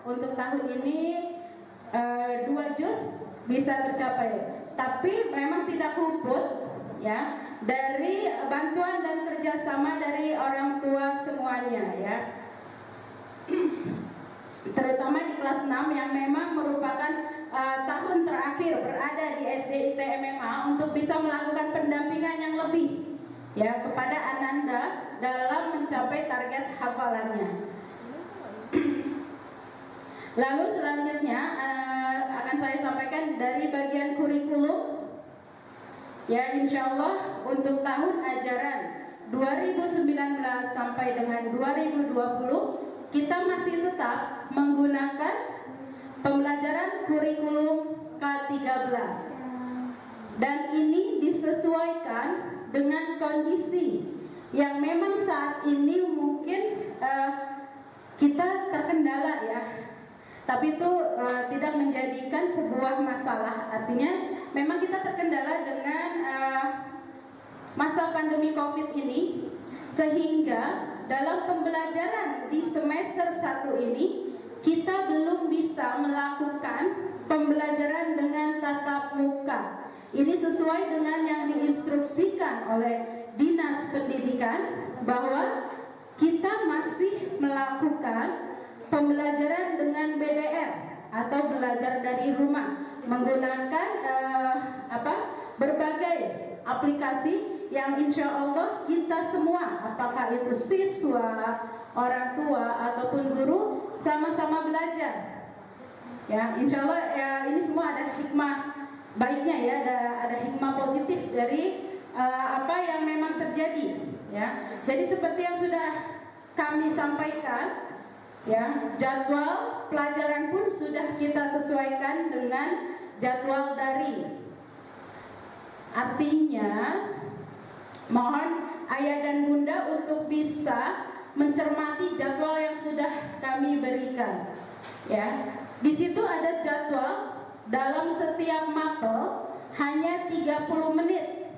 untuk tahun ini 2 juz bisa tercapai. Tapi memang tidak luput ya dari bantuan dan kerjasama dari orang tua semuanya ya. Terutama di kelas 6 yang memang merupakan tahun terakhir berada di SD IT MMA untuk bisa melakukan pendampingan yang lebih ya kepada Ananda dalam mencapai target hafalannya. Lalu selanjutnya akan saya sampaikan dari bagian kurikulum ya, insya Allah untuk tahun ajaran 2019 sampai dengan 2020 kita masih tetap menggunakan pembelajaran kurikulum K13 dan ini disesuaikan dengan kondisi yang memang saat ini mungkin kita terkendala ya. Tapi itu tidak menjadikan sebuah masalah. Artinya memang kita terkendala dengan masa pandemi COVID ini, sehingga dalam pembelajaran di semester 1 ini kita belum bisa melakukan pembelajaran dengan tatap muka. Ini sesuai dengan yang diinstruksikan oleh Dinas Pendidikan bahwa kita masih melakukan pembelajaran dengan BDR atau belajar dari rumah menggunakan berbagai aplikasi yang insya Allah kita semua, apakah itu siswa, orang tua ataupun guru, sama-sama belajar. Ya, insya Allah ya, ini semua ada hikmah baiknya ya, ada hikmah positif dari apa yang memang terjadi. Ya, jadi seperti yang sudah kami sampaikan. Ya, jadwal pelajaran pun sudah kita sesuaikan dengan jadwal daring. Artinya, mohon ayah dan bunda untuk bisa mencermati jadwal yang sudah kami berikan. Ya, di situ ada jadwal dalam setiap mapel hanya 30 menit.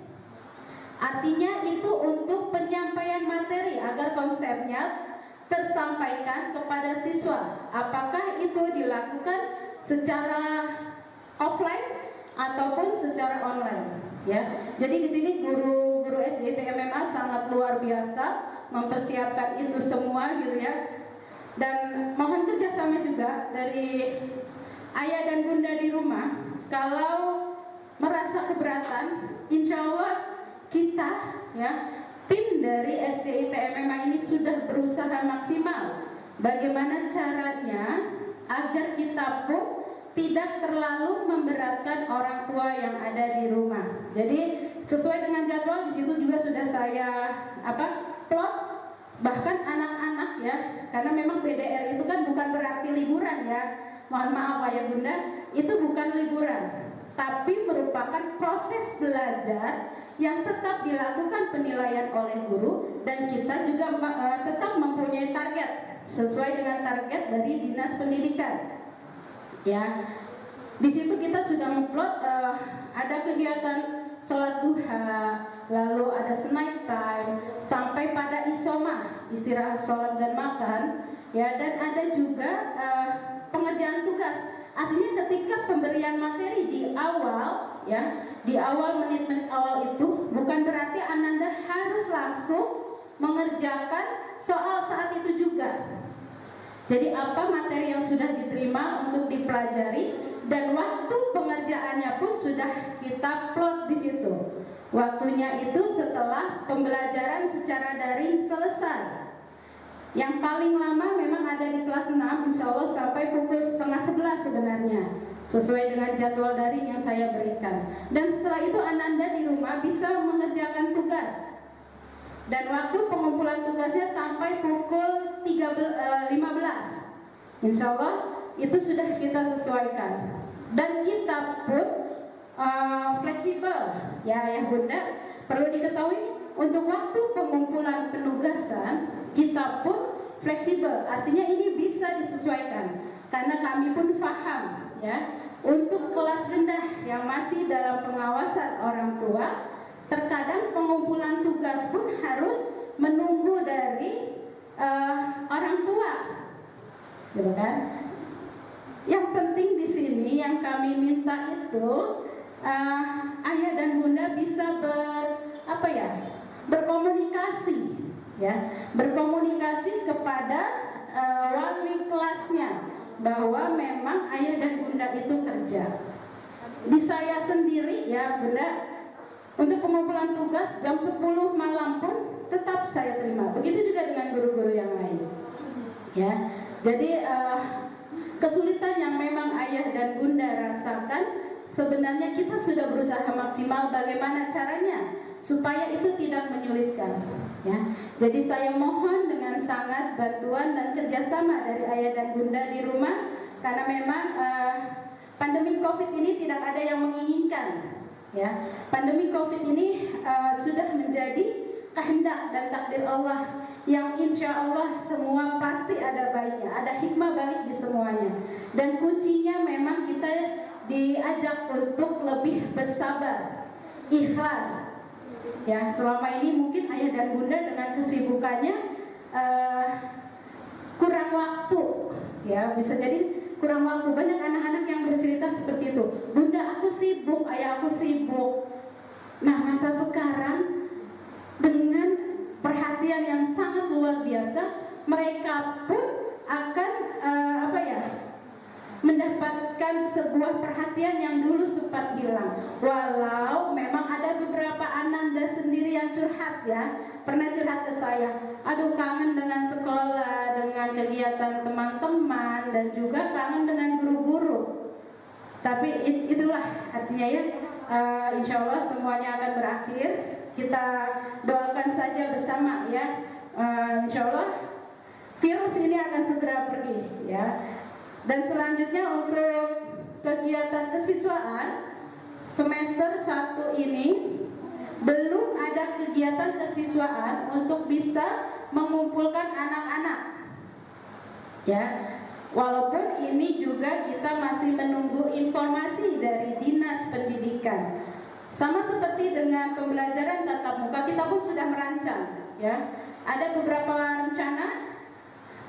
Artinya itu untuk penyampaian materi agar konsepnya tersampaikan kepada siswa. Apakah itu dilakukan secara offline ataupun secara online? Ya, jadi di sini guru-guru SD MMA sangat luar biasa mempersiapkan itu semua gitu ya. Dan mohon kerjasama juga dari ayah dan bunda di rumah. Kalau merasa keberatan, insya Allah kita ya, tim dari SD IT MMA ini sudah berusaha maksimal bagaimana caranya agar kita pun tidak terlalu memberatkan orang tua yang ada di rumah. Jadi sesuai dengan jadwal di situ juga sudah saya plot, bahkan anak-anak ya, karena memang BDR itu kan bukan berarti liburan ya. Mohon maaf ayah bunda, itu bukan liburan, tapi merupakan proses belajar yang tetap dilakukan penilaian oleh guru, dan kita juga tetap mempunyai target sesuai dengan target dari Dinas Pendidikan. Ya, di situ kita sudah memplot ada kegiatan sholat duha, lalu ada snack time, sampai pada isoma, istirahat sholat dan makan, ya, dan ada juga pengerjaan tugas. Artinya ketika pemberian materi di awal, ya, di awal menit-menit awal itu bukan berarti Ananda harus langsung mengerjakan soal saat itu juga. Jadi apa materi yang sudah diterima untuk dipelajari, dan waktu pengerjaannya pun sudah kita plot di situ. Waktunya itu setelah pembelajaran secara daring selesai. Yang paling lama memang ada di kelas 6, insya Allah sampai pukul 10:30 sebenarnya, sesuai dengan jadwal daring yang saya berikan. Dan setelah itu Ananda di rumah bisa mengerjakan tugas. Dan waktu pengumpulan tugasnya sampai pukul 15. Insya Allah itu sudah kita sesuaikan. Dan kita pun fleksibel, ya bunda. Perlu diketahui untuk waktu pengumpulan penugasan kita pun fleksibel. Artinya ini bisa disesuaikan karena kami pun paham ya. Untuk kelas rendah yang masih dalam pengawasan orang tua, terkadang pengumpulan tugas pun harus menunggu dari orang tua, gitu kan? Yang penting di sini yang kami minta itu ayah dan bunda bisa berkomunikasi, ya, berkomunikasi kepada wali kelasnya bahwa memang ayah dan bunda itu kerja. Di saya sendiri, ya bunda, untuk pengumpulan tugas jam 10 malam pun tetap saya terima. Begitu juga dengan guru-guru yang lain, ya. Jadi kesulitan yang memang ayah dan bunda rasakan, sebenarnya kita sudah berusaha maksimal bagaimana caranya supaya itu tidak menyulitkan, ya. Jadi saya mohon dengan sangat bantuan dan kerjasama dari ayah dan bunda di rumah, karena memang pandemi COVID ini tidak ada yang menginginkan, ya. Pandemi COVID ini sudah menjadi kehendak dan takdir Allah yang insya Allah semua pasti ada baiknya, ada hikmah balik di semuanya. Dan kuncinya memang kita diajak untuk lebih bersabar, ikhlas. Ya, selama ini mungkin ayah dan bunda dengan kesibukannya kurang waktu, ya, bisa jadi kurang waktu. Banyak anak-anak yang bercerita seperti itu, bunda aku sibuk, ayah aku sibuk. Nah, masa sekarang dengan perhatian yang sangat luar biasa, mereka pun akan mendapatkan sebuah perhatian yang dulu sempat hilang. Walau memang ada beberapa ananda sendiri yang curhat, ya, pernah curhat ke saya, aduh kangen dengan sekolah, dengan kegiatan teman-teman, dan juga kangen dengan guru-guru. Tapi itulah artinya, ya, insya Allah semuanya akan berakhir. Kita doakan saja bersama, ya, insya Allah virus ini akan segera pergi, ya. Dan selanjutnya untuk kegiatan kesiswaan semester 1 ini belum ada kegiatan kesiswaan untuk bisa mengumpulkan anak-anak, ya. Walaupun ini juga kita masih menunggu informasi dari Dinas Pendidikan. Sama seperti dengan pembelajaran tatap muka, kita pun sudah merancang, ya. Ada beberapa rencana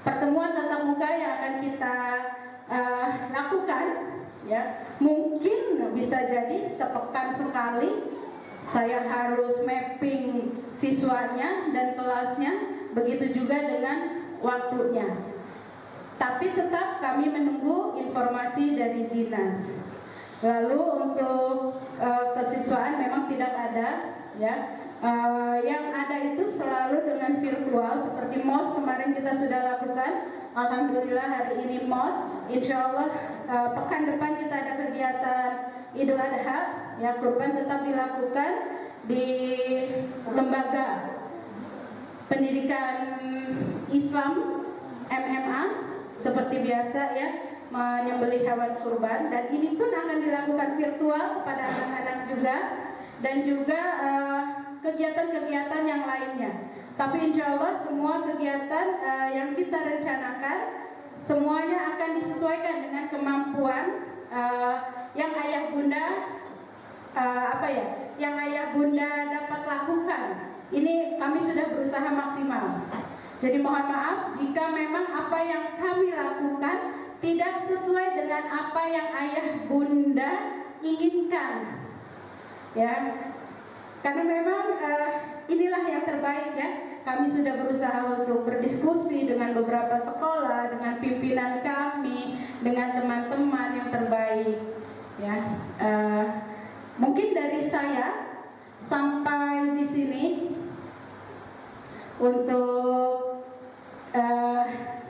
pertemuan tatap muka yang akan kita lakukan, ya. Mungkin bisa jadi sepekan sekali saya harus mapping siswanya dan kelasnya, begitu juga dengan waktunya. Tapi tetap kami menunggu informasi dari dinas. Lalu untuk kesiswaan memang tidak ada, ya. Yang ada itu selalu dengan virtual seperti MOS kemarin kita sudah lakukan. Alhamdulillah hari ini MOS. Insya Allah pekan depan kita ada kegiatan Idul Adha, ya, kurban tetap dilakukan di lembaga pendidikan Islam MMA seperti biasa, ya, menyembelih hewan kurban, dan ini pun akan dilakukan virtual kepada anak-anak juga, dan juga kegiatan-kegiatan yang lainnya. Tapi insya Allah semua kegiatan yang kita rencanakan semuanya akan disesuaikan dengan kemampuan yang ayah bunda yang ayah bunda dapat lakukan. Ini kami sudah berusaha maksimal. Jadi mohon maaf jika memang apa yang kami lakukan tidak sesuai dengan apa yang ayah bunda inginkan, ya. Karena memang inilah yang terbaik, ya. Kami sudah berusaha untuk berdiskusi dengan beberapa sekolah, dengan pimpinan kami, dengan teman-teman yang terbaik, ya. Mungkin dari saya sampai di sini untuk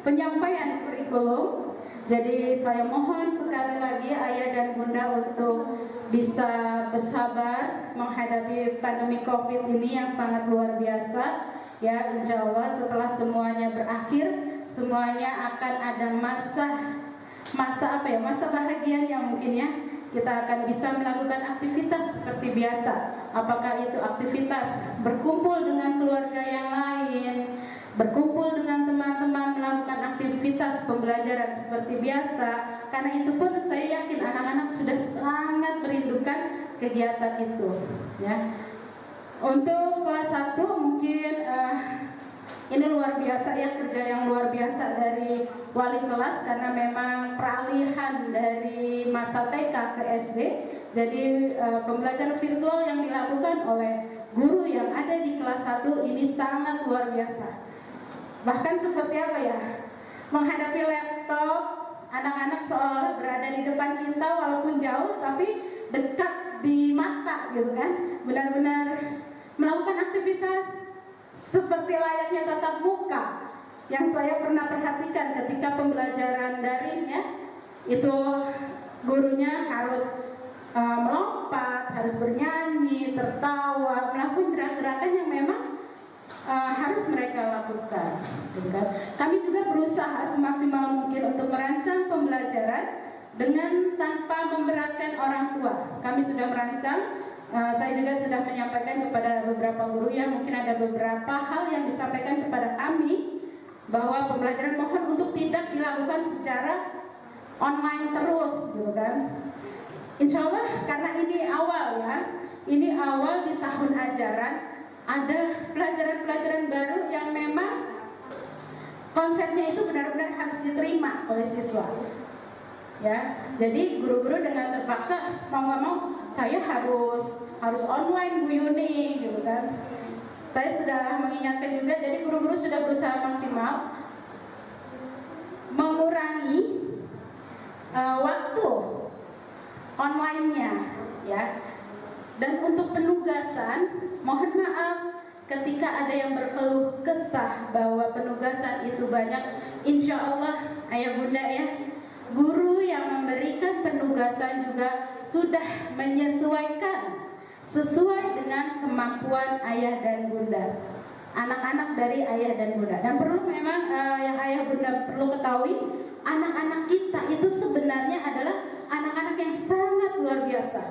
penyampaian kurikulum. Jadi saya mohon sekali lagi ayah dan bunda untuk bisa bersabar menghadapi pandemi COVID ini yang sangat luar biasa, ya. Insya Allah setelah semuanya berakhir, semuanya akan ada masa bahagianya mungkin, ya. Kita akan bisa melakukan aktivitas seperti biasa. Apakah itu aktivitas berkumpul dengan keluarga yang lain, berkumpul dengan teman-teman, melakukan aktivitas pembelajaran seperti biasa. Karena itu pun saya yakin anak-anak sudah sangat merindukan kegiatan itu, ya. Untuk kelas 1 mungkin Ini luar biasa ya, kerja yang luar biasa dari wali kelas, karena memang peralihan dari masa TK ke SD. Jadi pembelajaran virtual yang dilakukan oleh guru yang ada di kelas 1 ini sangat luar biasa. Bahkan seperti apa ya, menghadapi laptop, anak-anak seolah berada di depan kita walaupun jauh tapi dekat di mata gitu kan. Benar-benar melakukan aktivitas seperti layaknya tatap muka. Yang saya pernah perhatikan ketika pembelajaran daring ya, itu gurunya harus melompat, harus bernyanyi, tertawa, melakukan gerakan-gerakan yang memang harus mereka lakukan. Kami juga berusaha semaksimal mungkin untuk merancang pembelajaran dengan tanpa memberatkan orang tua. Kami sudah merancang. Saya juga sudah menyampaikan kepada beberapa guru yang mungkin ada beberapa hal yang disampaikan kepada kami bahwa pembelajaran mohon untuk tidak dilakukan secara online terus, gitu kan. Insya Allah karena ini awal ya, ini awal di tahun ajaran, ada pelajaran-pelajaran baru yang memang konsepnya itu benar-benar harus diterima oleh siswa. Ya, jadi guru-guru dengan terpaksa mau nggak mau saya harus online Bu Yuni, gitu kan. Saya sudah mengingatkan juga, jadi guru-guru sudah berusaha maksimal mengurangi waktu online-nya, ya. Dan untuk penugasan, mohon maaf ketika ada yang berkeluh kesah bahwa penugasan itu banyak. Insya Allah ayah bunda ya, guru yang memberikan penugasan juga sudah menyesuaikan sesuai dengan kemampuan ayah dan bunda, anak-anak dari ayah dan bunda. Dan perlu memang yang ayah bunda perlu ketahui, anak-anak kita itu sebenarnya adalah anak-anak yang sangat luar biasa,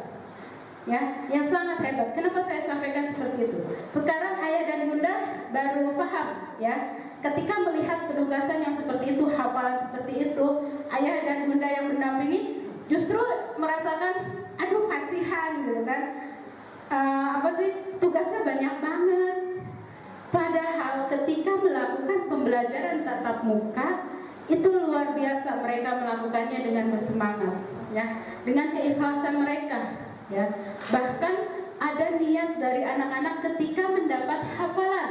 ya, yang sangat hebat. Kenapa saya sampaikan seperti itu? Sekarang ayah dan bunda baru paham, ya. Ketika melihat penugasan yang seperti itu, hafalan seperti itu, ayah dan bunda yang mendampingi justru merasakan, aduh kasihan, gitu kan. Tugasnya banyak banget. Padahal ketika melakukan pembelajaran tatap muka, itu luar biasa mereka melakukannya dengan bersemangat, ya, dengan keikhlasan mereka, ya. Bahkan ada niat dari anak-anak ketika mendapat hafalan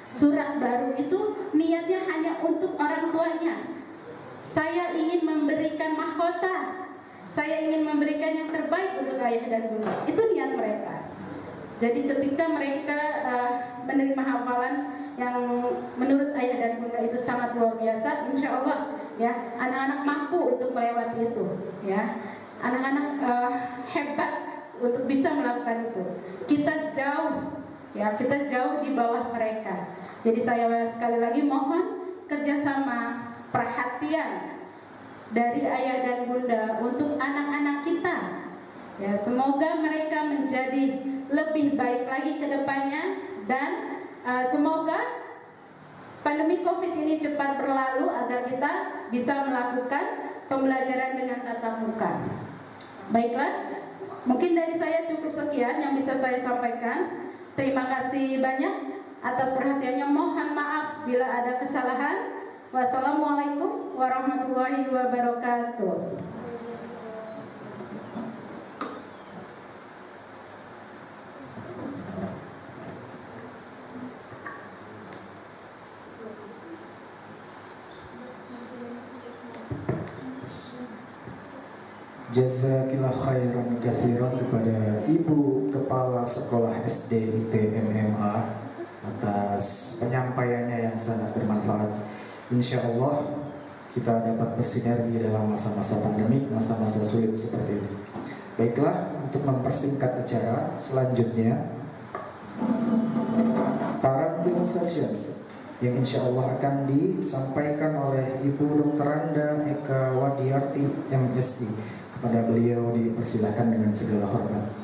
surat baru itu, niatnya hanya untuk orang tuanya. Saya ingin memberikan mahkota, saya ingin memberikan yang terbaik untuk ayah dan bunda. Itu niat mereka. Jadi ketika mereka menerima hafalan yang menurut ayah dan bunda itu sangat luar biasa, insya Allah ya, anak-anak mampu untuk melewati itu, ya. Anak-anak hebat untuk bisa melakukan itu. Kita jauh, ya, kita jauh di bawah mereka. Jadi saya sekali lagi mohon kerjasama, perhatian dari ayah dan bunda untuk anak-anak kita, ya. Semoga mereka menjadi lebih baik lagi ke depannya, dan semoga pandemi COVID ini cepat berlalu agar kita bisa melakukan pembelajaran dengan tatap muka. Baiklah, mungkin dari saya cukup sekian yang bisa saya sampaikan. Terima kasih banyak atas perhatiannya. Mohon maaf bila ada kesalahan. Wassalamualaikum warahmatullahi wabarakatuh. Jazakillah khairan katsiran kepada Ibu Kepala Sekolah SD ITMMA atas penyampaiannya yang sangat bermanfaat. Insya Allah kita dapat bersinergi dalam masa-masa pandemi, masa-masa sulit seperti ini. Baiklah, untuk mempersingkat acara selanjutnya, parenting session yang insya Allah akan disampaikan oleh Ibu Dr. Anda Eka Wadiarti MSI. Kepada beliau dipersilakan dengan segala hormat.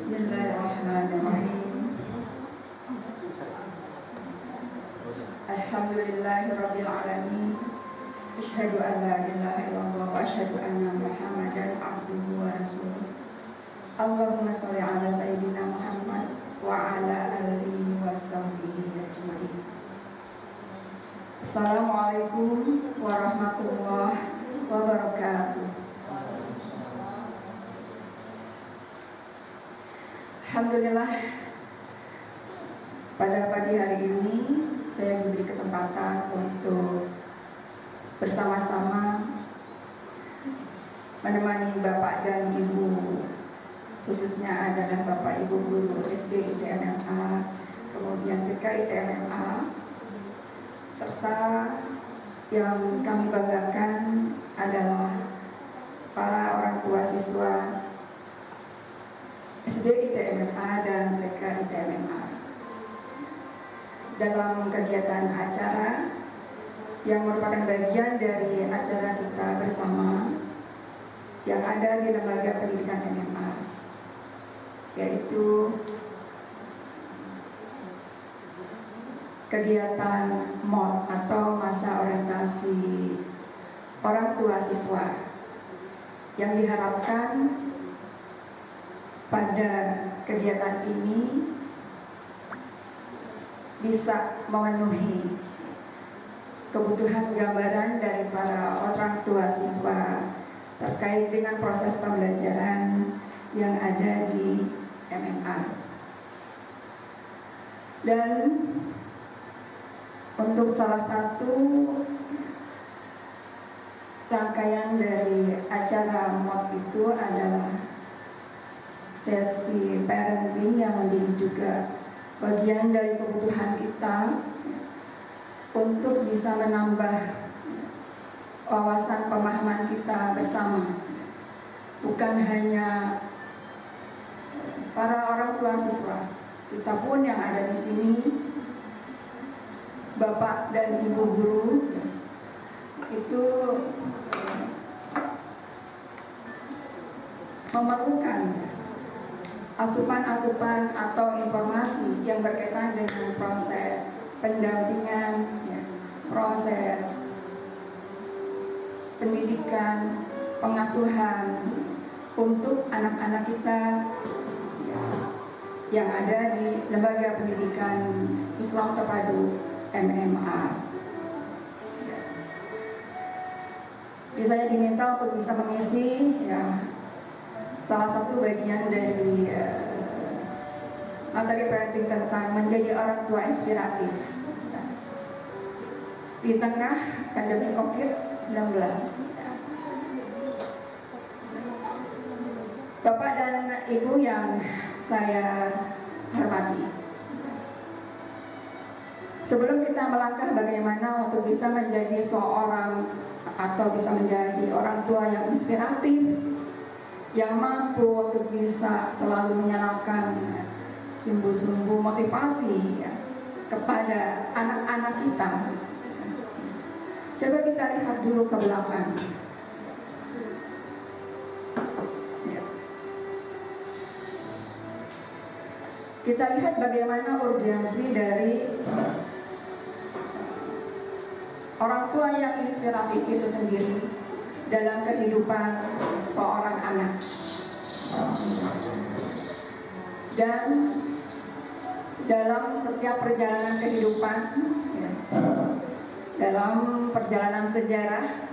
Bismillahirrahmanirrahim. Alhamdulillahirabbil alamin. Asyhadu an la ilaha illallah wa asyhadu anna Muhammadan abduhu wa rasuluh. Allahumma shalli ala sayyidina Muhammad wa ala alihi washabbihi ajmain. Assalamualaikum warahmatullahi wabarakatuh. Alhamdulillah, pada pagi hari ini saya diberi kesempatan untuk bersama-sama menemani Bapak dan Ibu, khususnya adalah Bapak Ibu Guru SD ITMMA, kemudian TK ITMMA, serta yang kami banggakan adalah para orang tua siswa SD ITMMA dan TK ITMMA dalam kegiatan acara yang merupakan bagian dari acara kita bersama yang ada di Lembaga Pendidikan MMA, yaitu kegiatan MOT atau masa orientasi orang tua siswa yang diharapkan pada kegiatan ini bisa memenuhi kebutuhan gambaran dari para orang tua siswa terkait dengan proses pembelajaran yang ada di MMA. Dan untuk salah satu rangkaian dari acara MOT itu adalah sesi parenting yang menjadi juga bagian dari kebutuhan kita untuk bisa menambah wawasan pemahaman kita bersama, bukan hanya para orang tua siswa, kita pun yang ada di sini, Bapak dan Ibu guru, itu memerlukan asupan-asupan atau informasi yang berkaitan dengan proses pendampingan, proses pendidikan, pengasuhan untuk anak-anak kita yang ada di Lembaga Pendidikan Islam Terpadu MMA. Jadi saya diminta untuk bisa mengisi salah satu bagian dari materi parenting tentang menjadi orang tua inspiratif di tengah pandemi COVID-19. Bapak dan Ibu yang saya hormati, sebelum kita melangkah bagaimana untuk bisa menjadi seorang atau bisa menjadi orang tua yang inspiratif, yang mampu untuk bisa selalu menyalakan sumbu-sumbu motivasi kepada anak-anak kita. Coba kita lihat dulu ke belakang. Kita lihat bagaimana urgensi dari orang tua yang inspiratif itu sendiri dalam kehidupan seorang anak. Dan dalam setiap perjalanan kehidupan, dalam perjalanan sejarah,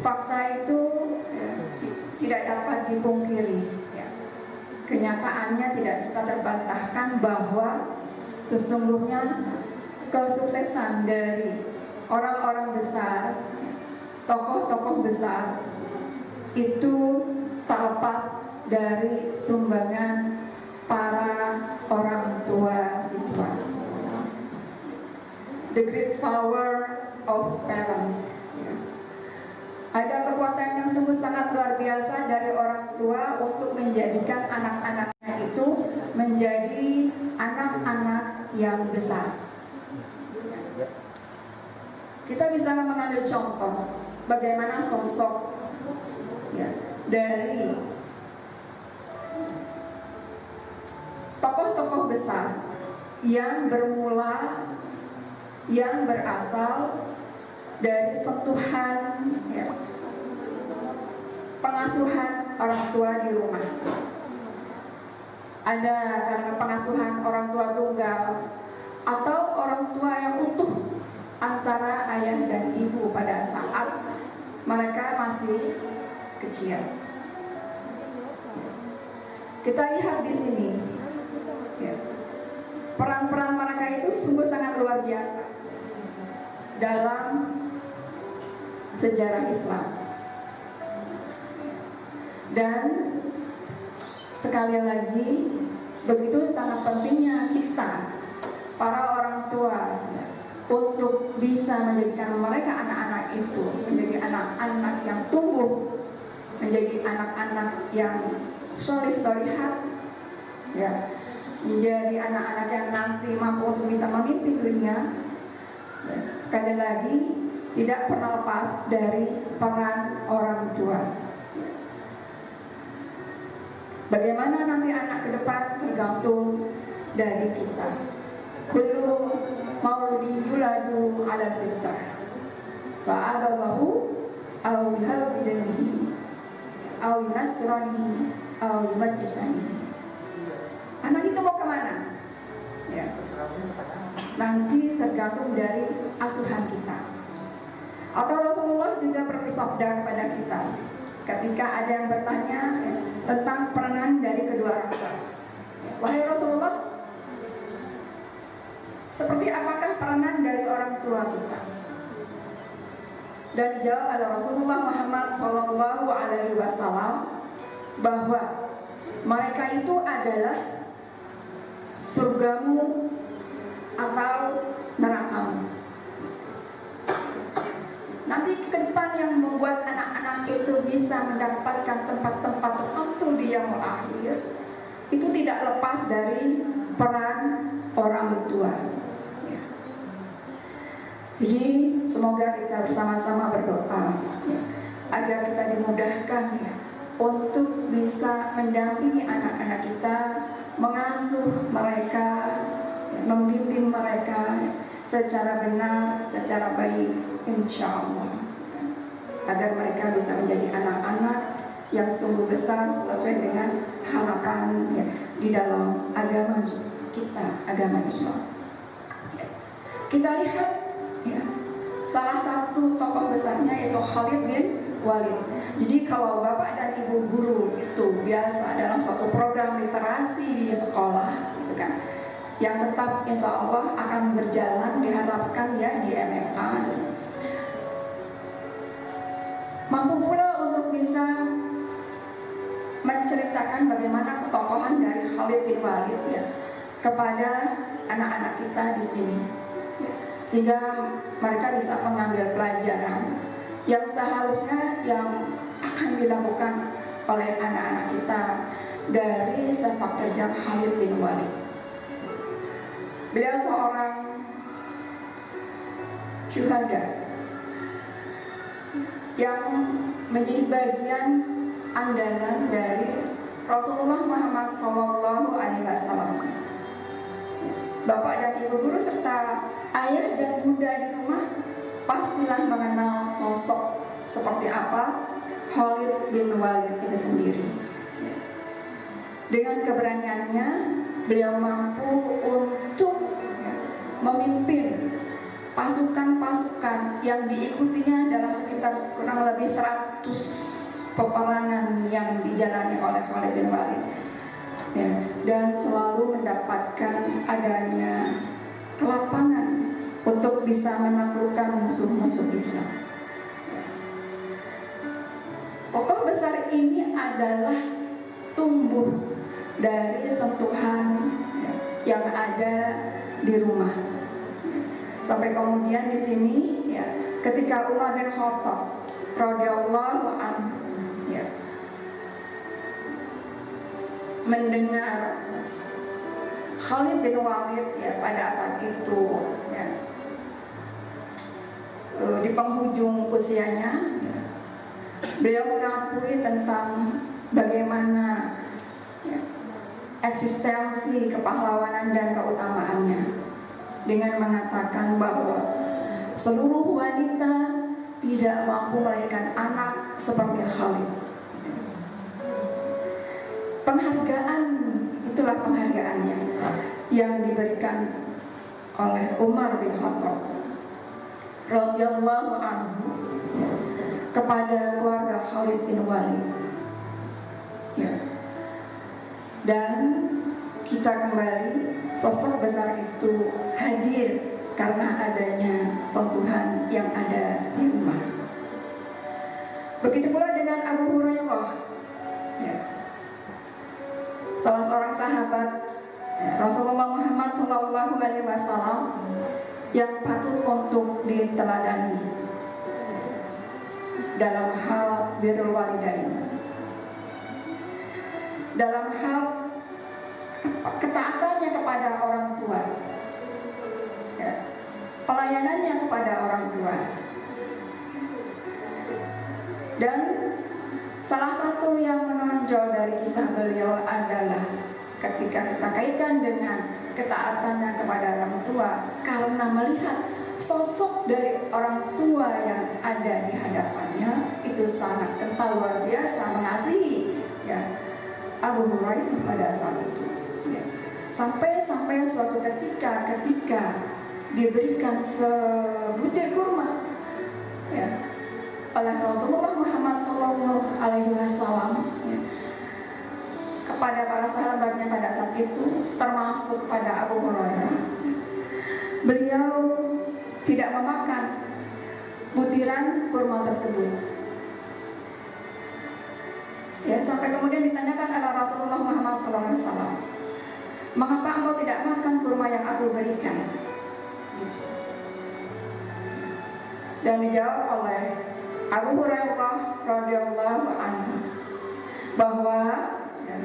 fakta itu tidak dapat dipungkiri. Kenyataannya tidak bisa terbantahkan bahwa sesungguhnya kesuksesan dari orang-orang besar, tokoh-tokoh besar itu tak lepas dari sumbangan para orang tua siswa. The great power of parents. Ada kekuatan yang sungguh sangat luar biasa dari orang tua untuk menjadikan anak-anaknya itu menjadi anak-anak yang besar. Kita bisa mengambil contoh bagaimana sosok dari tokoh-tokoh besar yang berasal dari sentuhan ya, pengasuhan orang tua di rumah. Ada karena pengasuhan orang tua tunggal atau orang tua yang utuh antara ayah dan ibu pada saat mereka masih kecil. Kita lihat di sini ya, peran-peran mereka itu sungguh sangat luar biasa dalam sejarah Islam. Dan sekali lagi begitu sangat pentingnya kita para orang tua ya, untuk bisa menjadikan mereka anak-anak itu menjadi anak-anak yang tumbuh menjadi anak-anak yang solih-solihat ya, menjadi anak-anak yang nanti mampu untuk bisa memimpin dunia ya. Sekali lagi tidak pernah lepas dari peran orang tua. Bagaimana nanti anak ke depan tergantung dari kita. Kullu mauludin yuladu 'ala fitrah fa abawahu aw yahwidanihi aw nasranihi aw majusanihi. Anak itu mau kemana? Ya. Nanti tergantung dari asuhan kita. Atau Rasulullah juga bersabda kepada kita ketika ada yang bertanya ya, tentang peranan dari kedua orang tua. Wahai Rasulullah, seperti apakah peranan dari orang tua kita? Dan dijawab oleh Rasulullah Muhammad SAW bahwa mereka itu adalah surgamu atau nerakamu. Nanti ke depan yang membuat anak-anak itu bisa mendapatkan tempat-tempat tertentu di yaumul akhir itu tidak lepas dari peran orang tua ya. Jadi semoga kita bersama-sama berdoa ya, agar kita dimudahkan ya, untuk bisa mendampingi anak-anak kita, mengasuh mereka ya, membimbing mereka secara benar, secara baik, insya Allah, agar mereka bisa menjadi anak-anak yang tumbuh besar sesuai dengan harapan ya, di dalam agama kita, agama Islam. Ya. Kita lihat ya, salah satu tokoh besarnya yaitu Khalid bin Walid. Jadi kalau bapak dan ibu guru itu biasa dalam suatu program literasi di sekolah, gitu kan, yang tetap insya Allah akan berjalan diharapkan ya di MMA. Mampu pula untuk bisa menceritakan bagaimana ketokohan dari Khalid bin Walid ya kepada anak-anak kita di sini, ya, sehingga mereka bisa mengambil pelajaran yang seharusnya yang akan dilakukan oleh anak-anak kita dari sepak terjang Khalid bin Walid. Beliau seorang syuhada yang menjadi bagian andalan dari Rasulullah Muhammad SAW. Bapak dan ibu guru serta ayah dan bunda di rumah pastilah mengenal sosok seperti apa Khalid bin Walid itu sendiri. Dengan keberaniannya beliau mampu untuk memimpin pasukan-pasukan yang diikutinya dalam sekitar kurang lebih 100 peperangan yang dijalani oleh Khalid bin Walid ya, dan selalu mendapatkan adanya kelapangan untuk bisa menaklukkan musuh-musuh Islam. Tokoh besar ini adalah tumbuh dari sentuhan yang ada di rumah. Sampai kemudian di sini ya, ketika Umar bin Khattab radhiyallahu anhu ya, mendengar Khalid bin Walid ya pada saat itu ya, di penghujung usianya ya, beliau mengakui tentang bagaimana ya, eksistensi kepahlawanan dan keutamaannya dengan mengatakan bahwa seluruh wanita tidak mampu melahirkan anak seperti Khalid. Penghargaan, itulah penghargaannya yang diberikan oleh Umar bin Khattab radhiyallahu anhu kepada keluarga Khalid bin Walid. Ya. Dan kita kembali, sosok besar itu hadir karena adanya sentuhan yang ada di rumah. Begitu pula dengan Abu Hurairah, ya. Salah seorang sahabat Rasulullah Muhammad SAW yang patut untuk diteladani dalam hal birrul walidain, dalam hal ketaatannya kepada orang tua, ya, pelayanannya kepada orang tua. Dan salah satu yang menonjol dari kisah beliau adalah ketika kita kaitkan dengan ketaatannya kepada orang tua, karena melihat sosok dari orang tua yang ada di hadapannya itu sangat kental, luar biasa mengasihi, ya, Abu Hurairah pada saat itu, ya. Sampai suatu ketika diberikan sebutir kurma, ya, oleh Rasulullah Muhammad SAW, ya, kepada para sahabatnya pada saat itu, termasuk pada Abu Hurairah. Beliau tidak memakan butiran kurma tersebut. Ya, sampai kemudian ditanyakan oleh Rasulullah Muhammad SAW, mengapa engkau tidak makan kurma yang aku berikan? Gitu. Dan dijawab oleh Abu Hurairah radhiyallahu anhu bahwa, ya,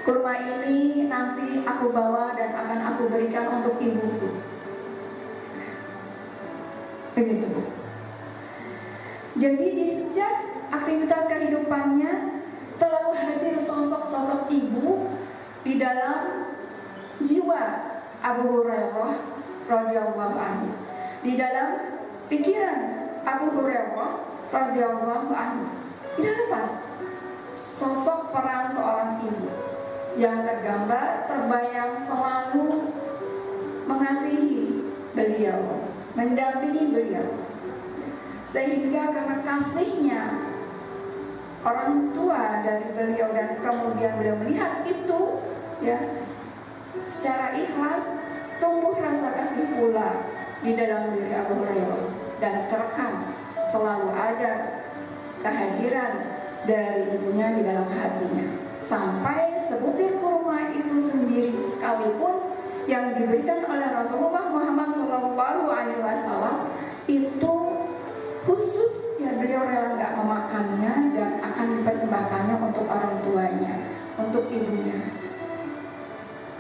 kurma ini nanti aku bawa dan akan aku berikan untuk ibuku. Begitu, Bu. Jadi di setiap aktivitas kehidupannya selalu hadir sosok-sosok ibu di dalam jiwa Abu Hurairah radhiyallahu anhu, di dalam pikiran Abu Hurairah radhiyallahu anhu. Tidak lepas sosok peran seorang ibu yang tergambar, terbayang selalu mengasihi beliau, mendampingi beliau. Sehingga karena kasihnya orang tua dari beliau dan kemudian beliau melihat itu, ya, secara ikhlas tumbuh rasa kasih pula di dalam diri Abu Hurairah, dan terekam selalu ada kehadiran dari ibunya di dalam hatinya. Sampai sebutir kurma itu sendiri sekalipun yang diberikan oleh Rasulullah Muhammad SAW itu khusus, ya, beliau rela nggak memakannya dan akan dipersembahkannya untuk orang tuanya, untuk ibunya.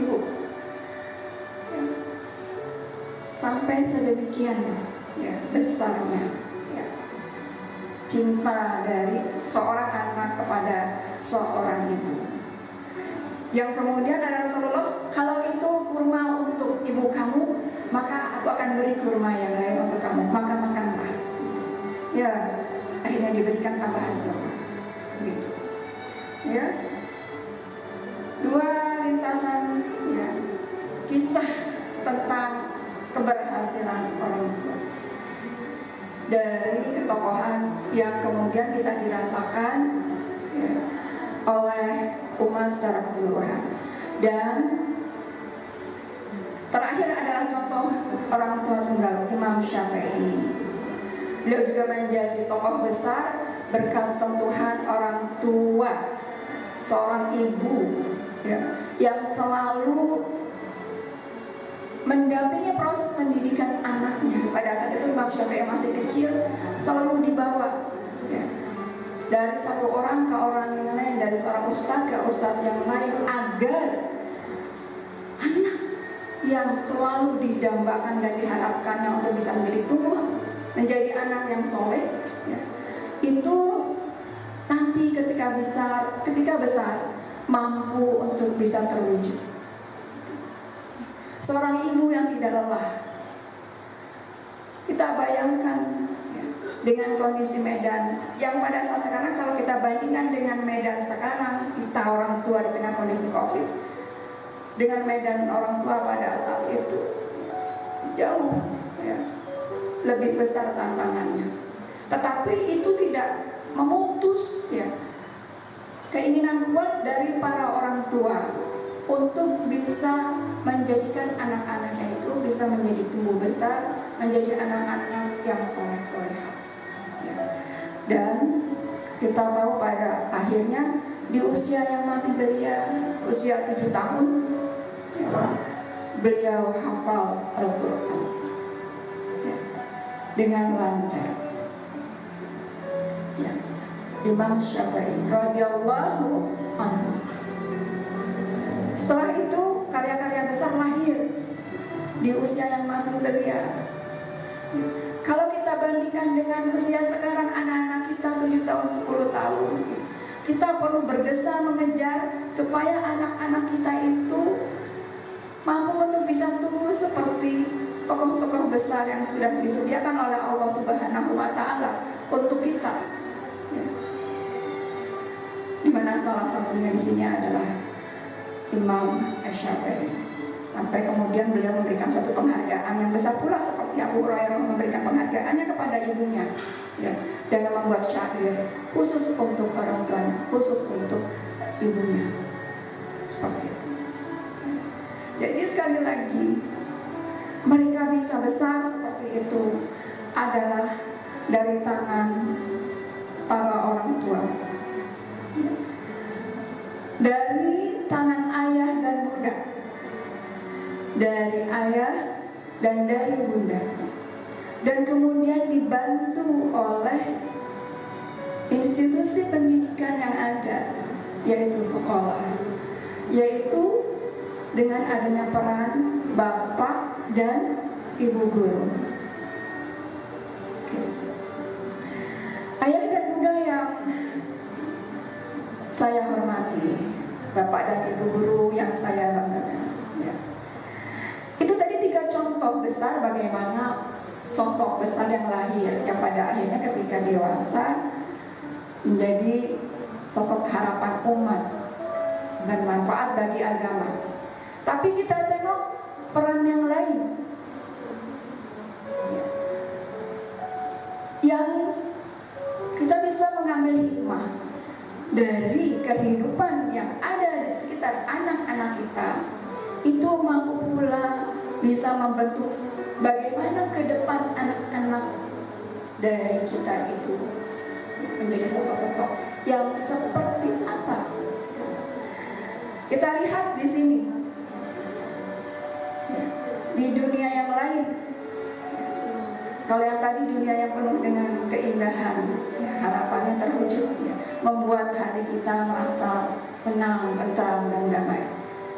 Ibu, ya, sampai sedemikian, ya, besarnya, ya, cinta dari seorang anak kepada seorang ibu. Yang kemudian ada Rasulullah, kalau itu kurma untuk ibu kamu, maka aku akan beri kurma yang lain untuk kamu, maka makanlah. Ya, akhirnya diberikan tambahan kurma, gitu. Ya, dua lintasan, ya, kisah tentang keberhasilan orang tua dari ketokohan yang kemudian bisa dirasakan, ya, oleh umat secara keseluruhan. Dan terakhir adalah contoh orang tua tunggal Imam Syafi'i. Beliau juga menjadi tokoh besar berkat sentuhan orang tua, seorang ibu, ya, yang selalu mendampingi proses pendidikan anaknya. Pada saat itu Imam Syafi'i masih kecil, selalu dibawa, ya, dari satu orang ke orang yang lain, dari seorang ustadz ke ustadz yang lain, agar anak yang selalu didambakan dan diharapkannya untuk bisa menjadi tumbuh menjadi anak yang soleh, ya, itu nanti ketika besar mampu untuk bisa terwujud. Seorang ibu yang tidak lelah. Kita bayangkan ya, dengan kondisi Medan yang pada saat sekarang, kalau kita bandingkan dengan Medan sekarang, kita orang tua di tengah kondisi COVID, dengan Medan orang tua pada saat itu jauh ya, lebih besar tantangannya. Tetapi itu tidak memutus ya keinginan kuat dari para orang tua untuk bisa menjadikan anak-anaknya itu bisa menjadi tumbuh besar, menjadi anak-anak yang soleh-soleh. Ya. Dan kita tahu pada akhirnya di usia yang masih belia, usia 7 tahun, ya, beliau hafal Al-Quran ya, dengan lancar. Ya. Imam Syafi'i radhiyallahu anhu. Setelah itu karya-karya besar lahir di usia yang masih belia. Kalau kita bandingkan dengan usia sekarang, anak-anak kita 7 tahun, 10 tahun, kita perlu bergesa mengejar supaya anak-anak kita itu mampu untuk bisa tumbuh seperti tokoh-tokoh besar yang sudah disediakan oleh Allah Subhanahu wa Ta'ala untuk kita. Di mana salah satunya di sini adalah Imam Syafi'i. Sampai kemudian beliau memberikan suatu penghargaan yang besar pula seperti Abu Hurairah memberikan penghargaannya kepada ibunya, ya, dan membuat syair khusus untuk orang tuanya, khusus untuk ibunya. Seperti itu. Jadi sekali lagi, mereka bisa besar seperti itu adalah dari tangan para orang tua, ya, dari tangan ayah dan bunda, dari ayah dan dari bunda, dan kemudian dibantu oleh institusi pendidikan yang ada, yaitu sekolah, yaitu dengan adanya peran bapak dan ibu guru. Ayah dan bunda yang saya hormati, bapak dan ibu guru yang saya banggakan, ya. Itu tadi 3 contoh besar bagaimana sosok besar yang lahir, yang pada akhirnya ketika dewasa menjadi sosok harapan umat, bermanfaat bagi agama. Tapi kita tengok peran yang lain, ya, yang kita bisa mengambil hikmah dari kehidupan yang ada di sekitar anak-anak kita, itu mampu pula bisa membentuk bagaimana ke depan anak-anak dari kita itu menjadi sosok-sosok yang seperti apa. Kita lihat di sini, ya, di dunia yang lain, ya, kalau yang tadi dunia yang penuh dengan keindahan, ya, harapannya terwujud, ya, membuat hati kita merasa tenang, tentram dan damai.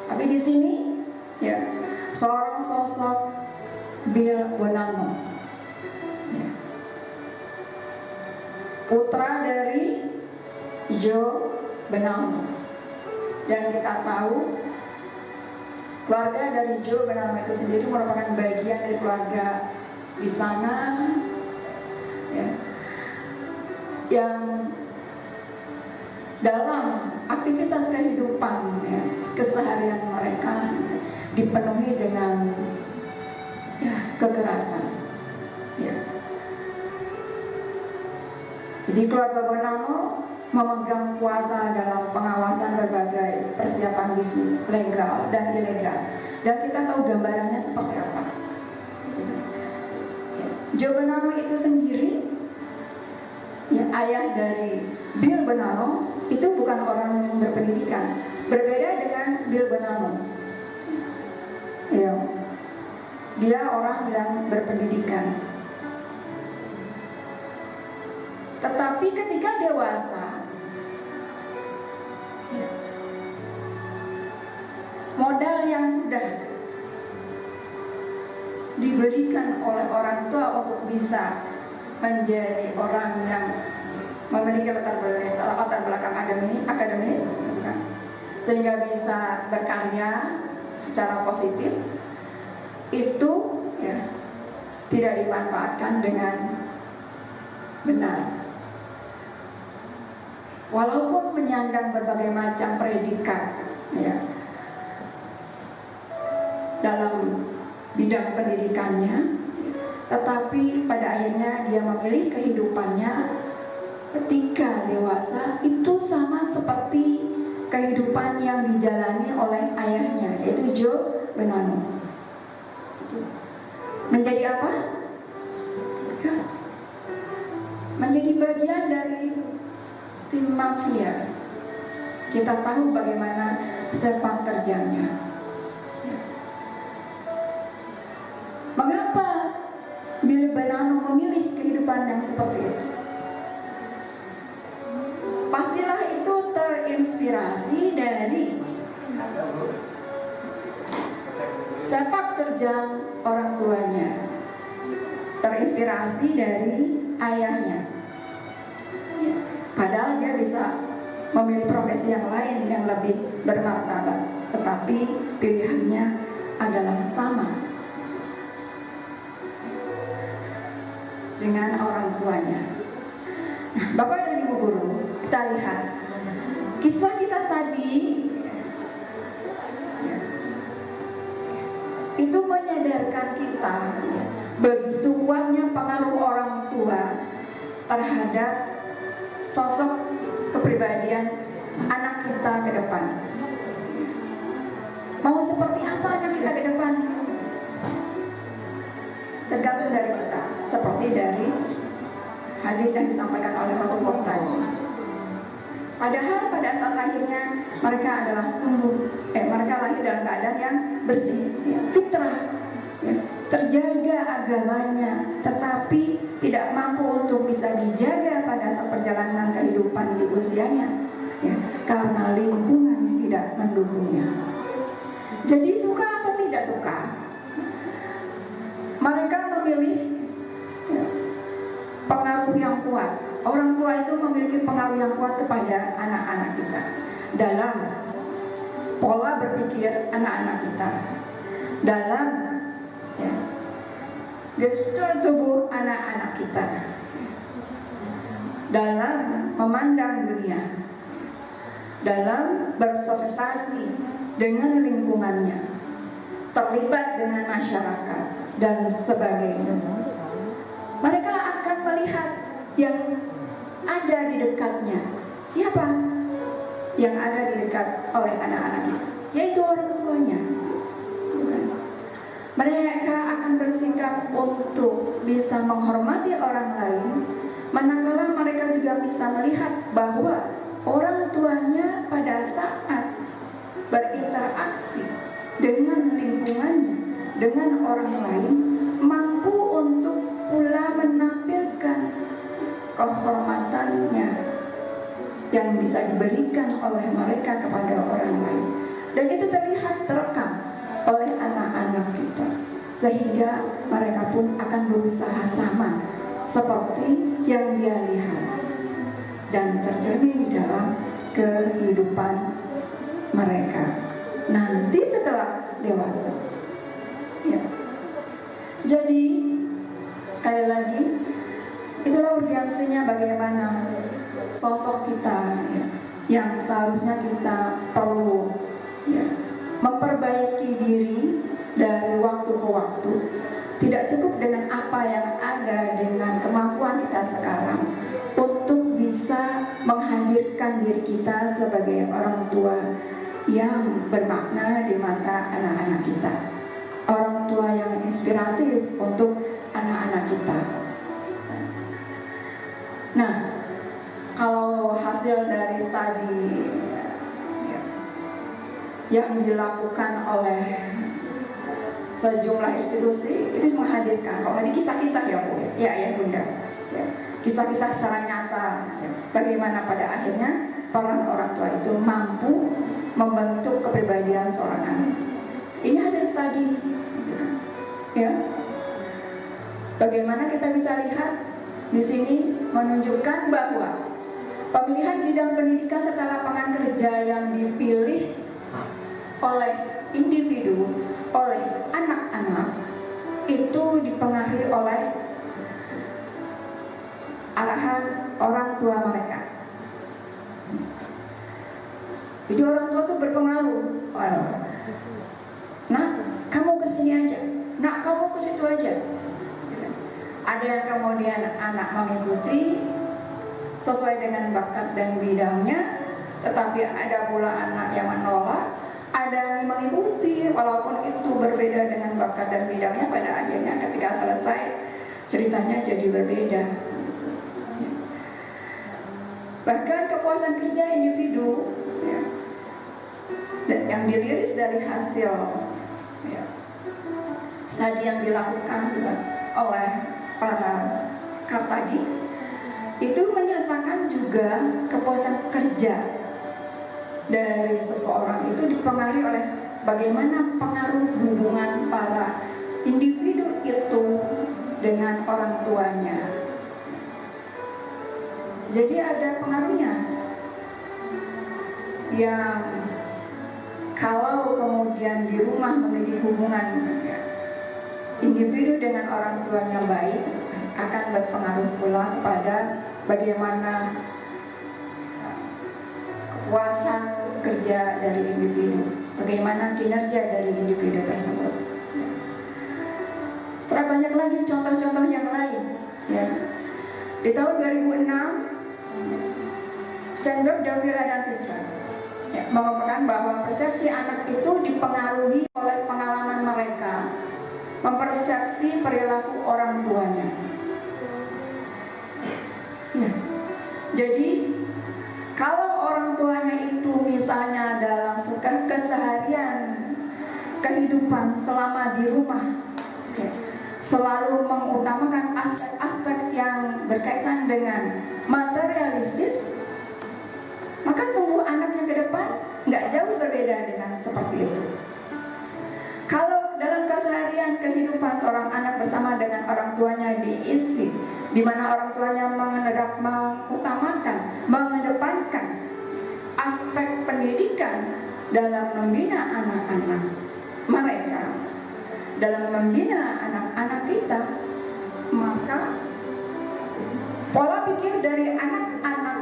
Tapi di sini, ya, seorang sosok Bill Bonanno, ya, putra dari Joe Bonanno. Dan kita tahu keluarga dari Joe Bonanno itu sendiri merupakan bagian dari keluarga di sana, ya, yang dalam aktivitas kehidupan, ya, keseharian mereka dipenuhi dengan, ya, kekerasan, ya. Jadi keluarga Bonanno memegang kuasa dalam pengawasan berbagai persiapan bisnis legal dan ilegal, dan kita tahu gambarannya seperti apa. Ya. Joe Bonanno itu sendiri, ya, ayah dari Bill Bonanno, itu bukan orang yang berpendidikan, berbeda dengan Bill Bonanno. Ya, dia orang yang berpendidikan. Tetapi ketika dewasa, ya, modal yang sudah diberikan oleh orang tua untuk bisa menjadi orang yang memiliki latar belakang akademis, sehingga bisa berkarya secara positif, itu ya tidak dimanfaatkan dengan benar. Walaupun menyandang berbagai macam predikat ya dalam bidang pendidikannya, tetapi pada akhirnya dia memilih kehidupannya ketika dewasa itu sama seperti kehidupan yang dijalani oleh ayahnya, yaitu Joe Bonanno. Menjadi apa? Menjadi bagian dari tim mafia. Kita tahu bagaimana sepak terjangnya. Mengapa Bill Bonanno memilih kehidupan yang seperti itu? Pastilah itu terinspirasi dari sepak terjang orang tuanya, terinspirasi dari ayahnya. Padahal dia bisa memilih profesi yang lain yang lebih bermartabat, tetapi pilihannya adalah sama dengan orang tuanya. Bapak dan Ibu guru, kita lihat kisah-kisah tadi ya, itu menyadarkan kita ya, begitu kuatnya pengaruh orang tua terhadap sosok kepribadian anak kita ke depan. Mau seperti apa anak kita ke depan? Tergantung dari kita, seperti dari hadis yang disampaikan oleh Rasulullah tadi. Padahal pada saat lahirnya mereka adalah mereka lahir dalam keadaan yang bersih, ya, fitrah, ya, terjaga agamanya, tetapi tidak mampu untuk bisa dijaga pada saat perjalanan kehidupan di usianya, ya, karena lingkungan tidak mendukungnya. Jadi suka atau tidak suka, mereka memilih ya, pengaruh yang kuat. Orang tua itu memiliki pengaruh yang kuat kepada anak-anak kita dalam pola berpikir anak-anak kita, dalam ya, gestur tubuh anak-anak kita, dalam memandang dunia, dalam bersosialisasi dengan lingkungannya, terlibat dengan masyarakat dan sebagainya. Mereka akan melihat yang ada di dekatnya. Siapa yang ada di dekat oleh anak-anak itu? Yaitu orang tuanya. Bukan. Mereka akan bersikap untuk bisa menghormati orang lain, manakala mereka juga bisa melihat bahwa orang tuanya pada saat berinteraksi dengan lingkungannya, dengan orang lain, mampu untuk pula menampilkan kehormatannya yang bisa diberikan oleh mereka kepada orang lain. Dan itu terlihat terekam oleh anak-anak kita, sehingga mereka pun akan berusaha sama seperti yang dia lihat dan tercermin di dalam kehidupan mereka nanti setelah dewasa ya. Jadi sekali lagi, itulah urgensinya bagaimana sosok kita ya, yang seharusnya kita perlu ya, memperbaiki diri dari waktu ke waktu. Tidak cukup dengan apa yang ada dengan kemampuan kita sekarang untuk bisa menghadirkan diri kita sebagai orang tua yang bermakna di mata anak-anak kita, orang tua yang inspiratif untuk anak-anak kita. Nah, kalau hasil dari studi yang dilakukan oleh sejumlah institusi itu menghadirkan, kalau tadi kisah-kisah ya Bu, ya Bunda, ya, kisah-kisah secara nyata, ya, bagaimana pada akhirnya peran orang tua itu mampu membentuk kepribadian seorang anak. Ini hasil studi, ya. Bagaimana kita bisa lihat di sini menunjukkan bahwa Pemilihan bidang pendidikan serta lapangan kerja yang dipilih oleh individu, oleh anak-anak itu dipengaruhi oleh arahan orang tua mereka. Jadi orang tua tuh berpengaruh. Nak, kamu kesini aja. Nak, kamu ke situ aja. Ada yang kemudian anak mengikuti sesuai dengan bakat dan bidangnya, tetapi ada pula anak yang menolak. Ada yang mengikuti walaupun itu berbeda dengan bakat dan bidangnya, pada akhirnya ketika selesai ceritanya jadi berbeda. Bahkan kepuasan kerja individu ya, yang dirilis dari hasil ya, studi yang dilakukan oleh para tadi itu menyatakan juga kepuasan kerja dari seseorang itu dipengaruhi oleh bagaimana pengaruh hubungan para individu itu dengan orang tuanya. Jadi ada pengaruhnya yang kalau kemudian di rumah memiliki hubungan ya, individu dengan orang tuanya baik, akan berpengaruh pula kepada bagaimana kepuasan kerja dari individu, bagaimana kinerja dari individu tersebut. Ya. Setelah banyak lagi contoh-contoh yang lain. Ya. Di tahun 2006, Sandberg, Dawila, dan Pinchot ya, mengungkapkan bahwa persepsi anak itu dipengaruhi oleh pengalaman mereka mempersepsi perilaku orang tuanya. Ya. Jadi kalau orang tuanya itu misalnya dalam keseharian kehidupan selama di rumah ya, selalu mengutamakan aspek-aspek yang berkaitan dengan materialistis, maka tumbuh anaknya ke depan nggak jauh berbeda dengan seperti itu. Kalau dalam keseharian kehidupan seorang anak bersama dengan orang tuanya diisi, di mana orang tuanya mengedepankan aspek pendidikan dalam membina anak-anak mereka, dalam membina anak-anak kita, maka pola pikir dari anak-anak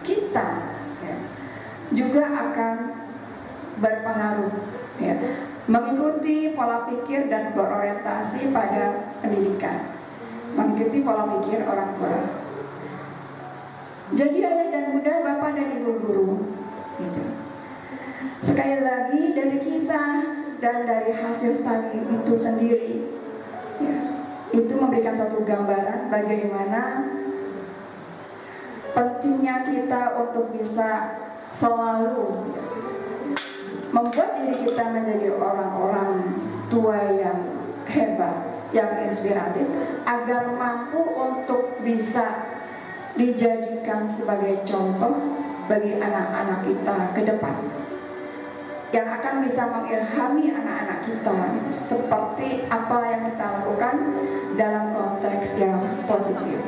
kita ya, juga akan berpengaruh ya, mengikuti pola pikir dan berorientasi pada pendidikan, mengikuti pola pikir orang tua. Jadi ayah dan bunda, bapak dan ibu guru gitu. Sekali lagi dari kisah dan dari hasil studi itu sendiri ya, itu memberikan suatu gambaran bagaimana pentingnya kita untuk bisa selalu membuat diri kita menjadi orang-orang tua yang hebat, yang inspiratif, agar mampu untuk bisa dijadikan sebagai contoh bagi anak-anak kita ke depan, yang akan bisa mengilhami anak-anak kita seperti apa yang kita lakukan dalam konteks yang positif.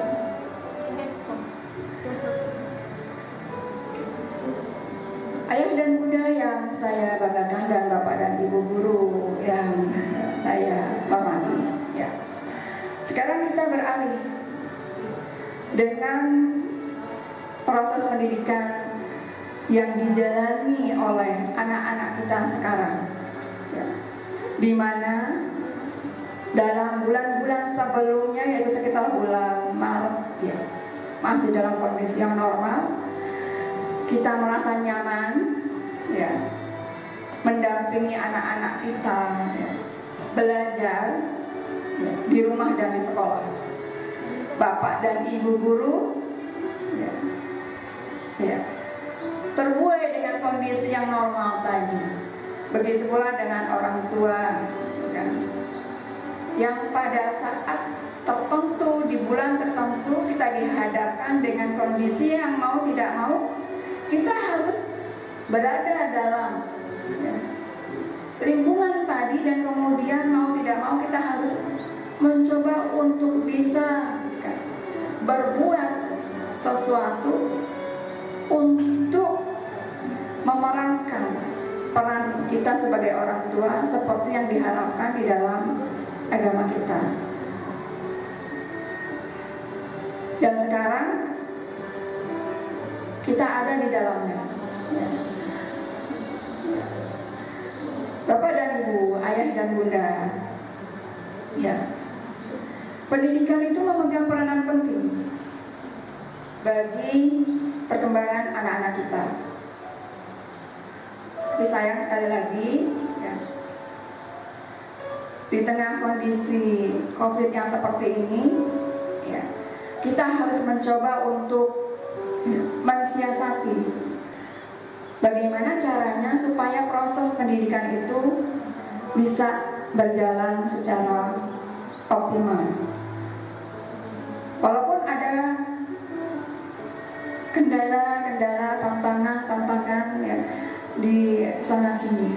Ayah dan bunda yang saya banggakan dan bapak dan ibu guru yang saya hormati ya. Sekarang kita beralih dengan proses pendidikan yang dijalani oleh anak-anak kita sekarang ya. Di mana dalam bulan-bulan sebelumnya, yaitu sekitar bulan Maret ya, masih dalam kondisi yang normal, kita merasa nyaman ya, mendampingi anak-anak kita ya, belajar ya, di rumah dan di sekolah. Bapak dan ibu guru ya, terbuai dengan kondisi yang normal tadi. Begitu pula dengan orang tua ya, yang pada saat tertentu, di bulan tertentu, kita dihadapkan dengan kondisi yang mau tidak mau kita harus berada dalam ya, lingkungan tadi, dan kemudian mau tidak mau kita harus mencoba untuk bisa berbuat sesuatu untuk memerankan peran kita sebagai orang tua seperti yang diharapkan di dalam agama kita. Dan sekarang kita ada di dalamnya. Bapak dan Ibu, ayah dan bunda, ya, pendidikan itu memegang peranan penting bagi perkembangan anak-anak kita. Tapi sayang sekali lagi, ya, di tengah kondisi COVID yang seperti ini, ya, kita harus mencoba untuk, ya, mensiasati bagaimana caranya supaya proses pendidikan itu bisa berjalan secara optimal. Walaupun ada kendala-kendala, tantangan ya, di sana sini.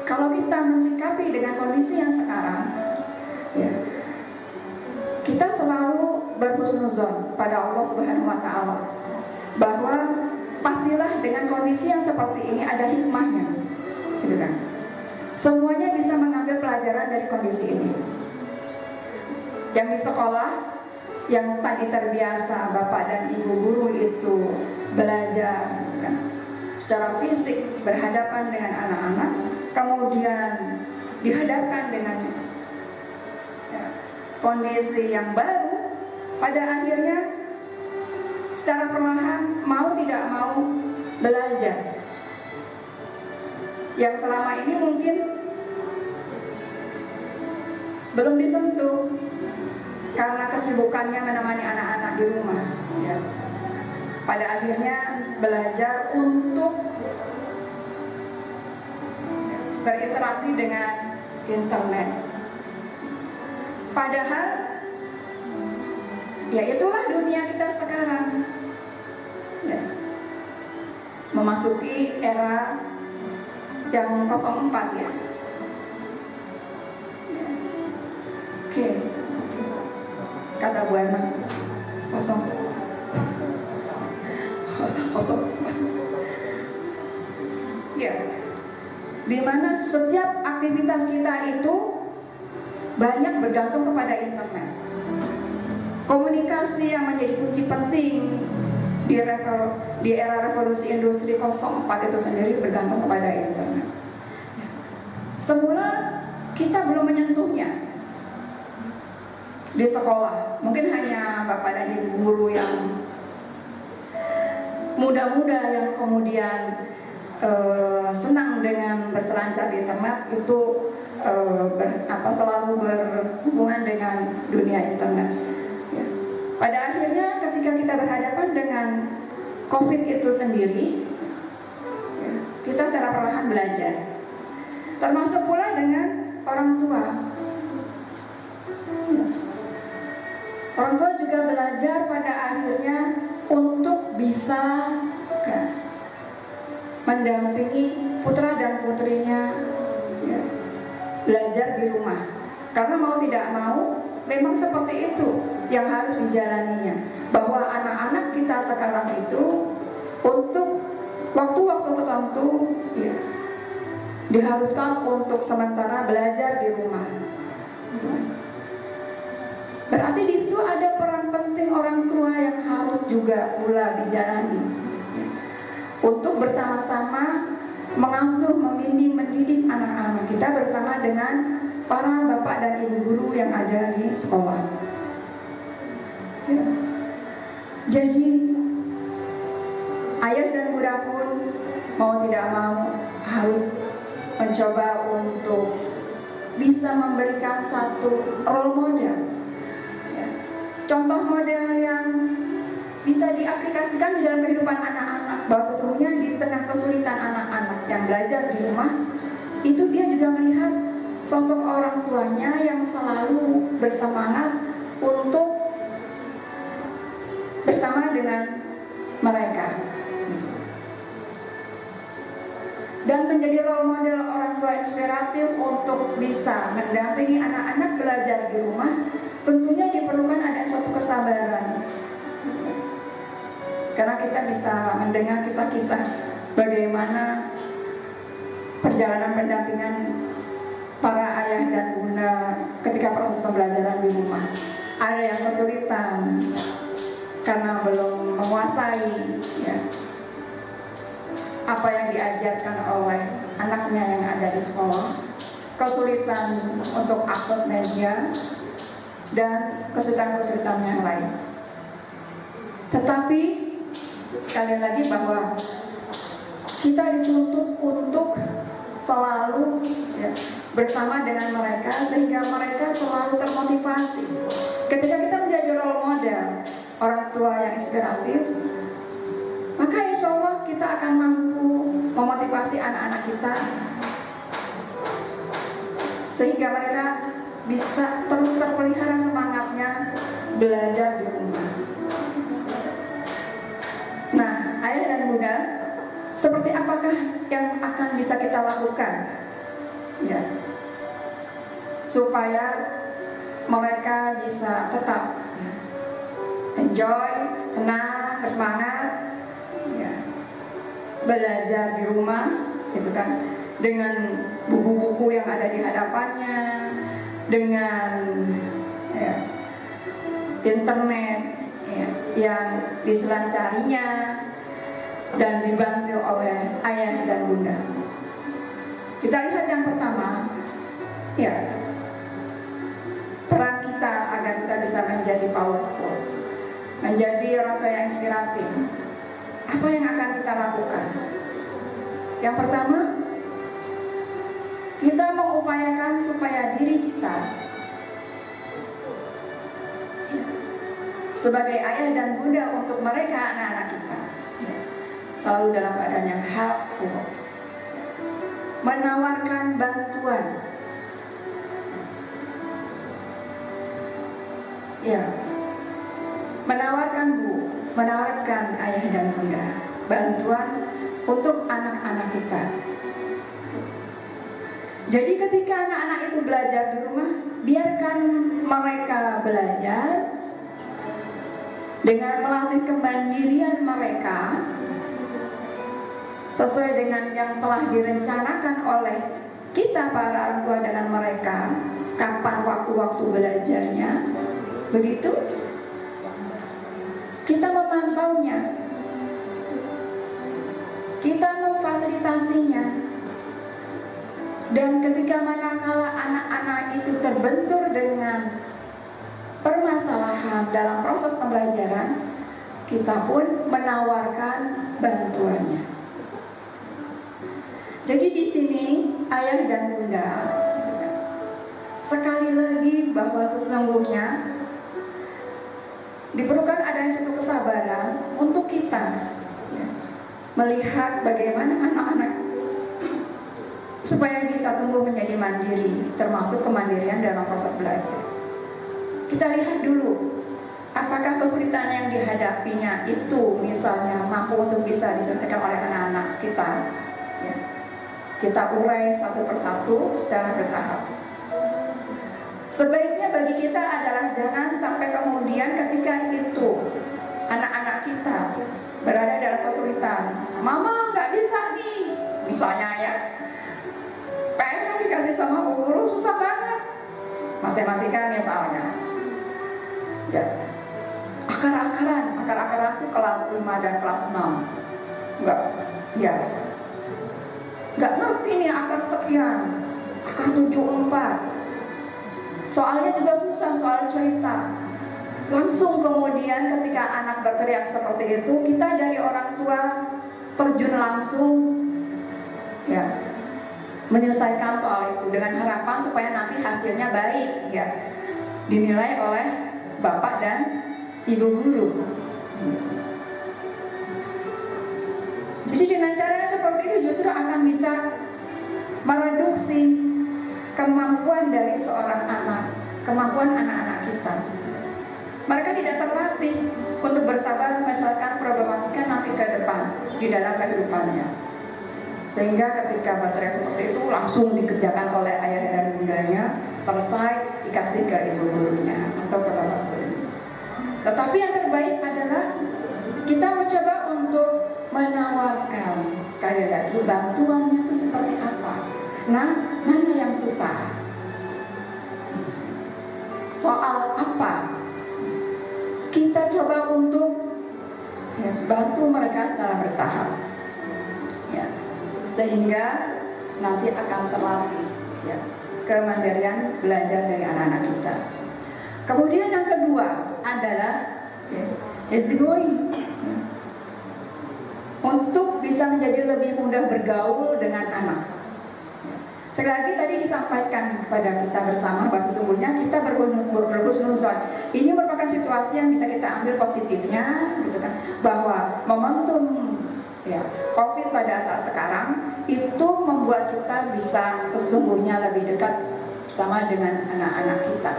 Kalau kita mensikapi dengan kondisi yang sekarang, ya, kita selalu berhusnuzon pada Allah Subhanahu wa taala bahwa pastilah dengan kondisi yang seperti ini ada hikmahnya, gitu kan? Semuanya bisa mengambil pelajaran dari kondisi ini. Yang di sekolah, yang tadi terbiasa bapak dan ibu guru itu belajar, kan, secara fisik berhadapan dengan anak-anak, kemudian dihadapkan dengan, ya, kondisi yang baru, pada akhirnya secara perlahan mau tidak mau belajar. Yang selama ini mungkin belum disentuh karena kesibukannya menemani anak-anak di rumah, ya. Pada akhirnya belajar untuk berinteraksi dengan internet. Padahal ya itulah dunia kita sekarang, ya. Memasuki era yang 04, ya. Oke. Kata Bu Herman 04. Ya. Di mana setiap aktivitas kita itu banyak bergantung kepada internet. Komunikasi yang menjadi kunci penting di era revolusi industri 04 itu sendiri bergantung kepada internet. Semula kita belum menyentuhnya di sekolah. Mungkin hanya bapak dan ibu guru yang muda-muda yang kemudian senang dengan berselancar di internet itu selalu berhubungan dengan dunia internet. Ya. Pada akhirnya ketika kita berhadapan dengan COVID itu sendiri, ya, kita secara perlahan belajar. Termasuk pula dengan orang tua. Ya. Orang tua juga belajar pada akhirnya untuk bisa, ya, mendampingi putra dan putrinya, ya, belajar di rumah. Karena mau tidak mau, memang seperti itu yang harus dijalaninya. Bahwa anak-anak kita sekarang itu untuk waktu-waktu tertentu, ya, diharuskan untuk sementara belajar di rumah. Berarti di situ ada peran penting orang tua yang harus juga pula dijalani, ya, untuk bersama-sama mengasuh, membimbing, mendidik anak-anak kita bersama dengan para bapak dan ibu guru yang ada di sekolah. Ya. Jadi ayah dan bunda pun mau tidak mau harus mencoba untuk bisa memberikan satu role model, ya, contoh model yang bisa diaplikasikan di dalam kehidupan anak-anak, bahwa sesungguhnya di tengah kesulitan anak-anak yang belajar di rumah itu dia juga melihat sosok orang tuanya yang selalu bersemangat untuk bersama dengan mereka. dan menjadi role model orang tua inspiratif untuk bisa mendampingi anak-anak belajar di rumah, tentunya diperlukan ada suatu kesabaran. Karena kita bisa mendengar kisah-kisah bagaimana perjalanan pendampingan para ayah dan bunda ketika proses pembelajaran di rumah. Ada yang kesulitan karena belum menguasai ya, apa yang diajarkan oleh anaknya yang ada di sekolah, kesulitan untuk akses media, dan kesulitan-kesulitan yang lain. Tetapi sekali lagi bahwa kita dituntut untuk selalu ya, bersama dengan mereka sehingga mereka selalu termotivasi. Ketika kita menjadi role model orang tua yang inspiratif, maka insya Allah kita akan mampu memotivasi anak-anak kita sehingga mereka bisa terus terpelihara semangatnya belajar di rumah. Nah, ayah dan bunda, seperti apakah yang akan bisa kita lakukan ya, supaya mereka bisa tetap enjoy, senang, bersemangat ya, belajar di rumah gitu kan, dengan buku-buku yang ada di hadapannya, dengan ya, internet ya, yang diselancarnya dan dibantu oleh ayah dan bunda. Kita lihat yang pertama ya, peran kita agar kita bisa menjadi powerful, menjadi orang tua yang inspiratif. Apa yang akan kita lakukan? Yang pertama, kita mengupayakan supaya diri kita sebagai ayah dan bunda untuk mereka anak-anak kita ya, selalu dalam keadaan yang helpful, menawarkan bantuan ya, menawarkan ayah dan bunda bantuan untuk anak-anak kita. Jadi ketika anak-anak itu belajar di rumah, biarkan mereka belajar dengan melatih kemandirian mereka sesuai dengan yang telah direncanakan oleh kita para orang tua dengan mereka, kapan waktu-waktu belajarnya. Begitu kita memantaunya, kita memfasilitasinya, dan ketika manakala anak-anak itu terbentur dengan permasalahan dalam proses pembelajaran, kita pun menawarkan bantuannya. Jadi di sini ayah dan bunda, sekali lagi bahwa sesungguhnya diperlukan adanya satu kesabaran untuk kita ya, melihat bagaimana anak-anak supaya bisa tumbuh menjadi mandiri, termasuk kemandirian dalam proses belajar. Kita lihat dulu, apakah kesulitan yang dihadapinya itu misalnya mampu untuk bisa diselesaikan oleh anak-anak kita ya. Kita urai satu persatu secara bertahap. Sebaiknya bagi kita adalah jangan sampai kemudian ketika itu anak-anak kita berada dalam kesulitan, mama nggak bisa nih misalnya ya, PR yang dikasih sama bu guru susah banget, matematika misalnya ya, akar-akaran tuh kelas 5 dan kelas 6 nggak ngerti nih akar sekian, akar 74, soalnya juga susah, soal cerita. Langsung kemudian ketika anak berteriak seperti itu, kita dari orang tua terjun langsung ya, menyelesaikan soal itu dengan harapan supaya nanti hasilnya baik ya, dinilai oleh bapak dan ibu guru. Jadi dengan cara seperti itu justru akan bisa mereduksi kemampuan dari seorang anak, kemampuan anak-anak kita. Mereka tidak terlatih untuk bersabar menyelesaikan problematika nanti ke depan di dalam kehidupannya. Sehingga ketika baterai seperti itu langsung dikerjakan oleh ayah dan bundanya, selesai dikasih ke ibu gurunya atau ke bapak gurunya. Tetapi yang terbaik adalah kita mencoba untuk menawarkan, sekali lagi, bantuannya itu seperti apa. Nah, mana yang susah? Soal apa? Kita coba untuk bantu mereka secara bertahap, ya, sehingga nanti akan terlatih, ya, kemandirian belajar dari anak-anak kita. Kemudian yang kedua adalah easygoing, untuk bisa menjadi lebih mudah bergaul dengan anak. Sekali lagi tadi disampaikan kepada kita bersama bahwa sesungguhnya kita berhusnuzon. Ini merupakan situasi yang bisa kita ambil positifnya, gitu kan, bahwa momentum, ya, COVID pada saat sekarang itu membuat kita bisa sesungguhnya lebih dekat sama dengan anak-anak kita.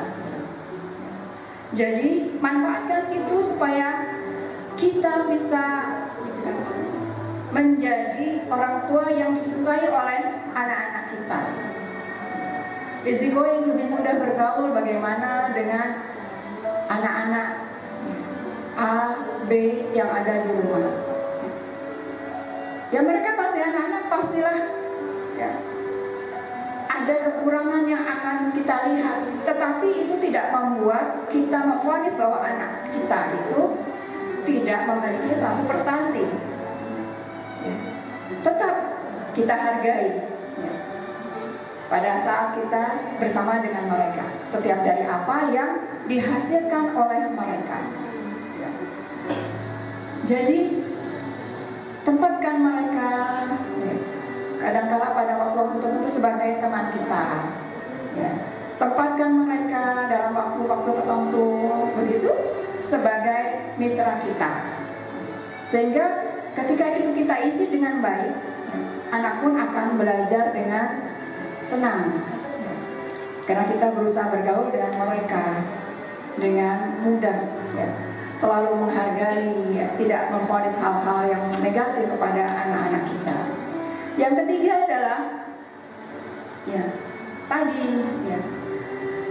Jadi manfaatkan itu supaya kita bisa menjadi orang tua yang disukai oleh anak-anak kita. Easygoing, lebih mudah bergaul bagaimana dengan anak-anak A, B yang ada di rumah. Ya mereka pasti anak-anak pastilah, ya, ada kekurangan yang akan kita lihat. Tetapi itu tidak membuat kita memvonis bahwa anak kita itu tidak memiliki satu prestasi. Tetap kita hargai, ya, pada saat kita bersama dengan mereka, setiap dari apa yang dihasilkan oleh mereka, ya. Jadi tempatkan mereka, ya, kadang-kala pada waktu-waktu tertentu sebagai teman kita, ya. Tempatkan mereka dalam waktu-waktu tertentu begitu sebagai mitra kita, sehingga ketika itu kita isi dengan baik, anak pun akan belajar dengan senang, karena kita berusaha bergaul dengan mereka dengan mudah, ya, selalu menghargai, ya, tidak memvonis hal-hal yang negatif kepada anak-anak kita. Yang ketiga adalah, ya, tadi, ya,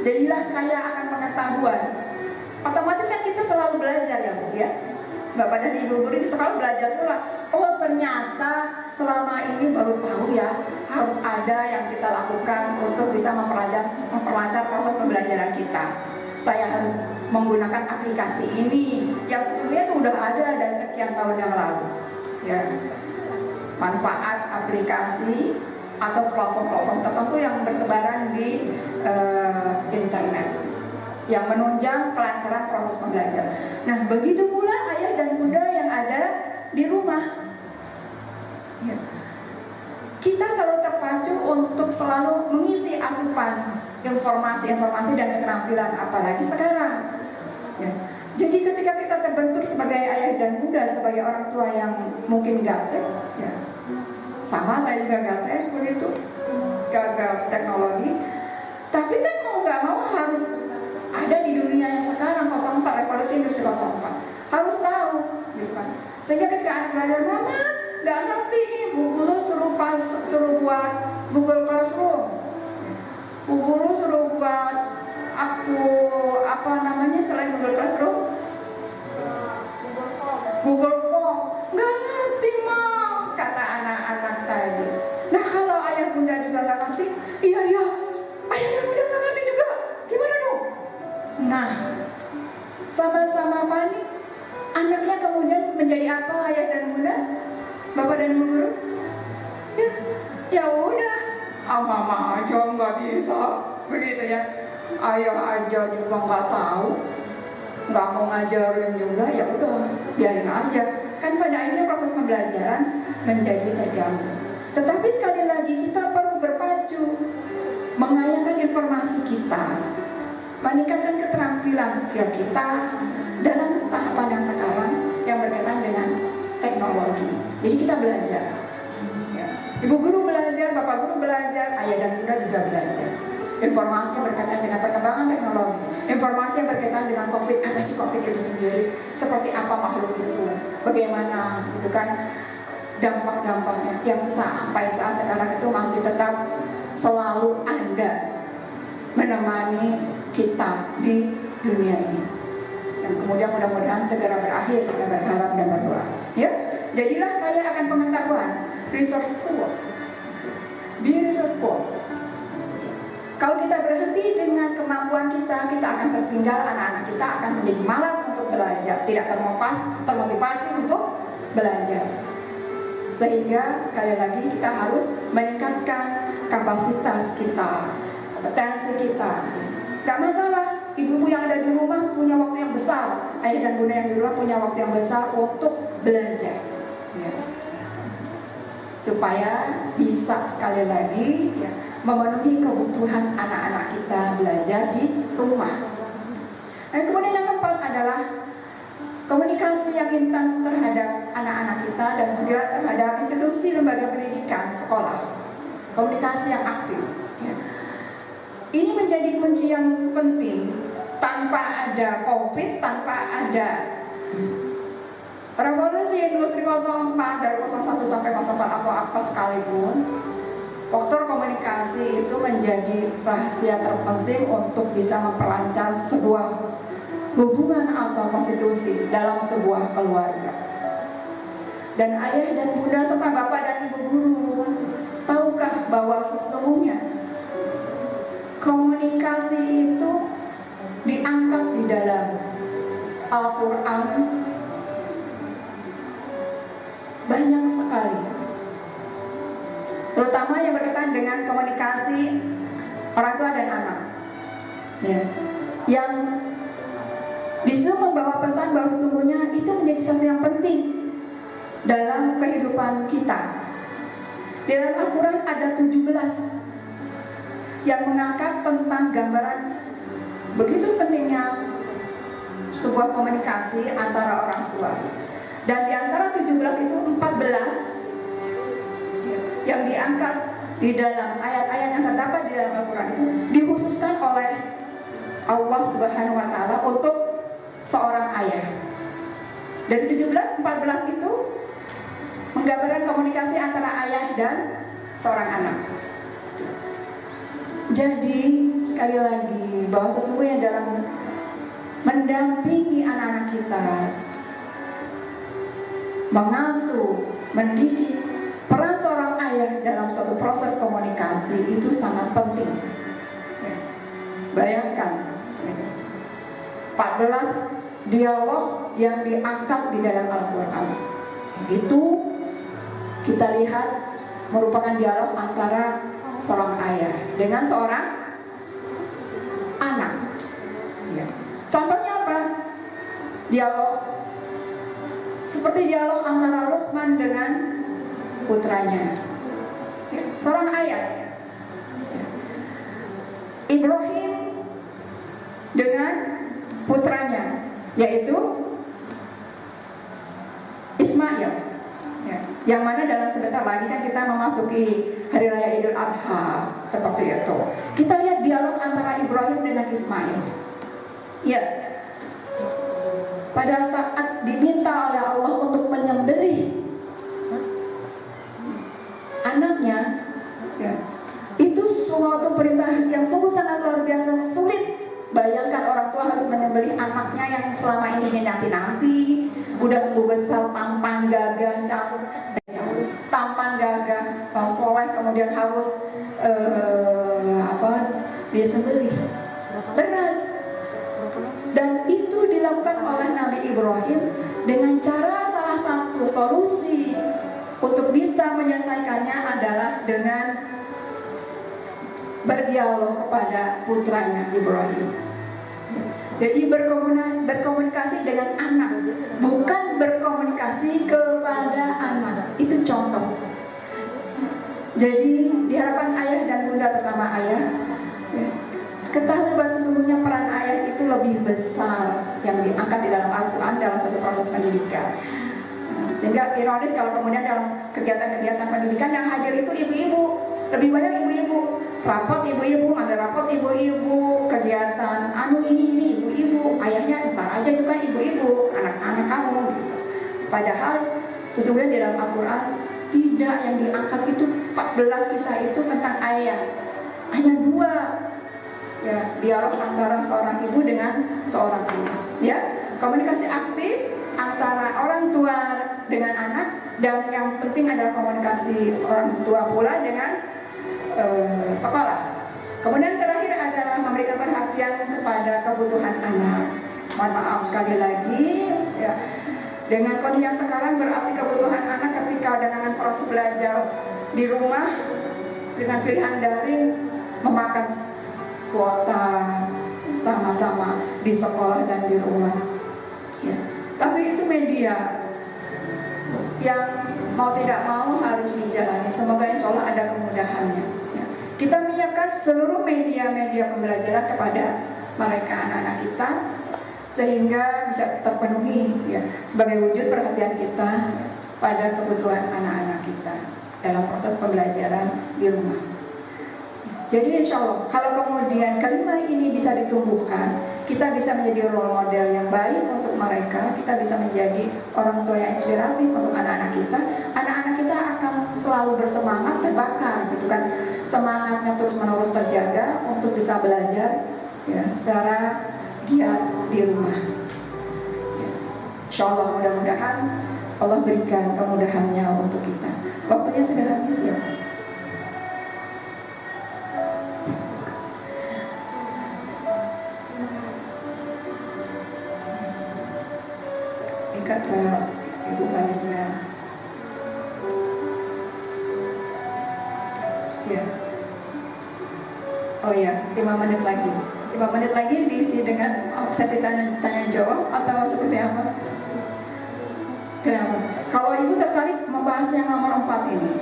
jadilah kaya akan pengetahuan. Otomatis kan kita selalu belajar, ya Bu, ya. Bapak dan Ibu guru di sekolah belajar pula. Oh ternyata selama ini baru tahu, ya, harus ada yang kita lakukan untuk bisa memperlancar proses pembelajaran kita. Saya harus menggunakan aplikasi ini yang sesungguhnya itu udah ada dari sekian tahun yang lalu, ya. Manfaat aplikasi atau platform-platform tertentu yang bertebaran di internet yang menunjang kelancaran proses pembelajaran. Nah, begitu pula ayah dan bunda yang ada di rumah, ya. Kita selalu terpacu untuk selalu mengisi asupan informasi-informasi dan keterampilan, apalagi sekarang, ya. Jadi ketika kita terbentuk sebagai ayah dan bunda, sebagai orang tua yang mungkin gaptek, ya, sama saya juga gaptek begitu, gagal teknologi, tapi kan mau nggak mau harus ada di dunia yang sekarang 04, revolusi industri 04, harus tahu, gitu kan. Sehingga ketika anak belajar, mama nggak ngerti nih, bu guru suruh buat Google Classroom, bu guru suruh buat aku apa namanya selain Google Classroom, Google Form, nggak ngerti mah, kata anak-anak tadi. Nah kalau ayah bunda juga nggak ngerti, iya ayah dan bunda nggak ngerti juga, gimana dong? Nah, sama-sama panik, anaknya kemudian menjadi apa ayah dan bunda, bapak dan ibu guru? Ya udah, mama aja nggak bisa, begitu ya. Ayah aja juga nggak tahu, nggak mau ngajarin juga, ya udah, biarin aja. Kan pada akhirnya proses pembelajaran menjadi terganggu. Tetapi sekali lagi kita perlu berpacu, mengayakan informasi kita, meningkatkan keterampilan skill kita dalam tahapan yang sekarang yang berkaitan dengan teknologi. Jadi kita belajar, ya. Ibu guru belajar, bapak guru belajar, ayah dan bunda juga belajar. Informasi yang berkaitan dengan perkembangan teknologi, informasi yang berkaitan dengan COVID, apa sih COVID itu sendiri, seperti apa makhluk itu, bagaimana, gitu kan. dampak-dampaknya yang sampai saat sekarang itu masih tetap selalu ada menemani kita di dunia ini. Dan kemudian mudah-mudahan segera berakhir, kita berharap dan berdoa. Ya, jadilah kaya akan pengetahuan, reserve poor. Be reserve poor. Kalau kita berhenti dengan kemampuan kita, kita akan tertinggal, anak-anak kita akan menjadi malas untuk belajar, tidak termotivasi untuk belajar. Sehingga sekali lagi kita harus meningkatkan kapasitas kita, kompetensi kita. Gak masalah, ibu-ibu yang ada di rumah punya waktu yang besar, ayah dan bunda yang di rumah punya waktu yang besar untuk belajar, ya. Supaya bisa sekali lagi ya, memenuhi kebutuhan anak-anak kita belajar di rumah. Dan kemudian yang keempat adalah komunikasi yang intens terhadap anak-anak kita dan juga terhadap institusi lembaga pendidikan sekolah. Komunikasi yang aktif, ya. Ini menjadi kunci yang penting. Tanpa ada COVID, tanpa ada revolusi industri 04 dari 01 sampai 04 atau apa sekalipun, faktor komunikasi itu menjadi rahasia terpenting untuk bisa memperlancar sebuah hubungan atau konstitusi dalam sebuah keluarga. Dan ayah dan bunda serta bapak dan ibu guru, tahukah bahwa sesungguhnya komunikasi itu diangkat di dalam Al-Quran banyak sekali, terutama yang berkaitan dengan komunikasi orang tua dan anak, ya, yang disuruh membawa pesan bahwa sesungguhnya itu menjadi sesuatu yang penting dalam kehidupan kita. Di dalam Al-Quran ada 17 yang mengangkat tentang gambaran begitu pentingnya sebuah komunikasi antara orang tua. Dan di antara 17 itu 14 yang diangkat di dalam ayat-ayat yang terdapat di dalam Al-Quran itu dikhususkan oleh Allah Subhanahu wa Ta'ala untuk seorang ayah. Dari 17, 14 itu menggambarkan komunikasi antara ayah dan seorang anak. Jadi sekali lagi bahwa sesungguhnya dalam mendampingi anak-anak kita, mengasuh, mendidik, peran seorang ayah dalam suatu proses komunikasi itu sangat penting. Bayangkan 14 dialog yang diangkat di dalam Al-Quran. Itu kita lihat merupakan dialog antara seorang ayah dengan seorang anak, ya. Contohnya apa? Dialog seperti dialog antara Luqman dengan putranya, ya, seorang ayah, ya. Ibrahim dengan putranya, yaitu Ismail, ya. Yang mana dalam sebentar lagi kan kita memasuki Hari Raya Idul Adha, seperti itu. Kita lihat dialog antara Ibrahim dengan Ismail. Ya, pada saat diminta oleh Allah untuk menyembelih anaknya, ya, itu suatu perintah yang sungguh sangat luar biasa sulit. Bayangkan orang tua harus menyembelih anaknya yang selama ini dinanti-nanti, udah tumbuh besar, tampan, gagah, tampan, gagah, soleh, kemudian harus disembelih. Berat. Dan itu dilakukan oleh Nabi Ibrahim dengan cara salah satu solusi untuk bisa menyelesaikannya adalah dengan berdialog kepada putranya Ibrahim. Jadi berkomunikasi dengan anak, bukan berkomunikasi kepada anak. Itu contoh. Jadi di hadapan ayah dan bunda, terutama ayah, ya, ketahui bahwa sesungguhnya peran ayah itu lebih besar yang diangkat di dalam Al-Quran dalam suatu proses pendidikan. Sehingga ironis kalau kemudian dalam kegiatan-kegiatan pendidikan yang hadir itu ibu-ibu, lebih banyak ibu-ibu, rapot ibu-ibu, ada rapot ibu-ibu, kegiatan ini ibu-ibu, ayahnya ntar aja juga ibu-ibu, anak-anak kamu gitu. Padahal sesungguhnya di dalam Al-Quran Tidak, yang diangkat itu 14 kisah itu tentang ayah. Hanya 2 ya, dialog antara seorang ibu dengan seorang anak. Ya, komunikasi aktif antara orang tua dengan anak, dan yang penting adalah komunikasi orang tua pula dengan sekolah. Kemudian terakhir adalah memberikan perhatian kepada kebutuhan anak. Mohon maaf sekali lagi ya, dengan kondisi yang sekarang berarti kebutuhan anak ketika dengan proses belajar di rumah dengan pilihan daring memakan kuota sama-sama di sekolah dan di rumah ya. Tapi itu media yang mau tidak mau harus dijalani. Semoga insya Allah ada kemudahannya ya. Kita menyiapkan seluruh media-media pembelajaran kepada mereka, anak-anak kita, sehingga bisa terpenuhi ya, sebagai wujud perhatian kita ya, pada kebutuhan anak-anak kita dalam proses pembelajaran di rumah. Jadi insya Allah kalau kemudian kelima ini bisa ditumbuhkan, kita bisa menjadi role model yang baik untuk mereka. Kita bisa menjadi orang tua yang inspiratif untuk anak-anak kita. Anak-anak kita akan selalu bersemangat, terbakar gitu kan, semangatnya terus menerus terjaga untuk bisa belajar ya, secara giat di rumah ya. Insya Allah mudah-mudahan Allah berikan kemudahannya untuk kita. Waktunya sudah habis ya. Kata Ibu Panitia ya. Oh ya, 5 menit lagi. 5 menit lagi diisi dengan sesi tanya jawab atau seperti apa? Kenapa? Kalau Ibu tertarik membahas yang nomor 4 ini,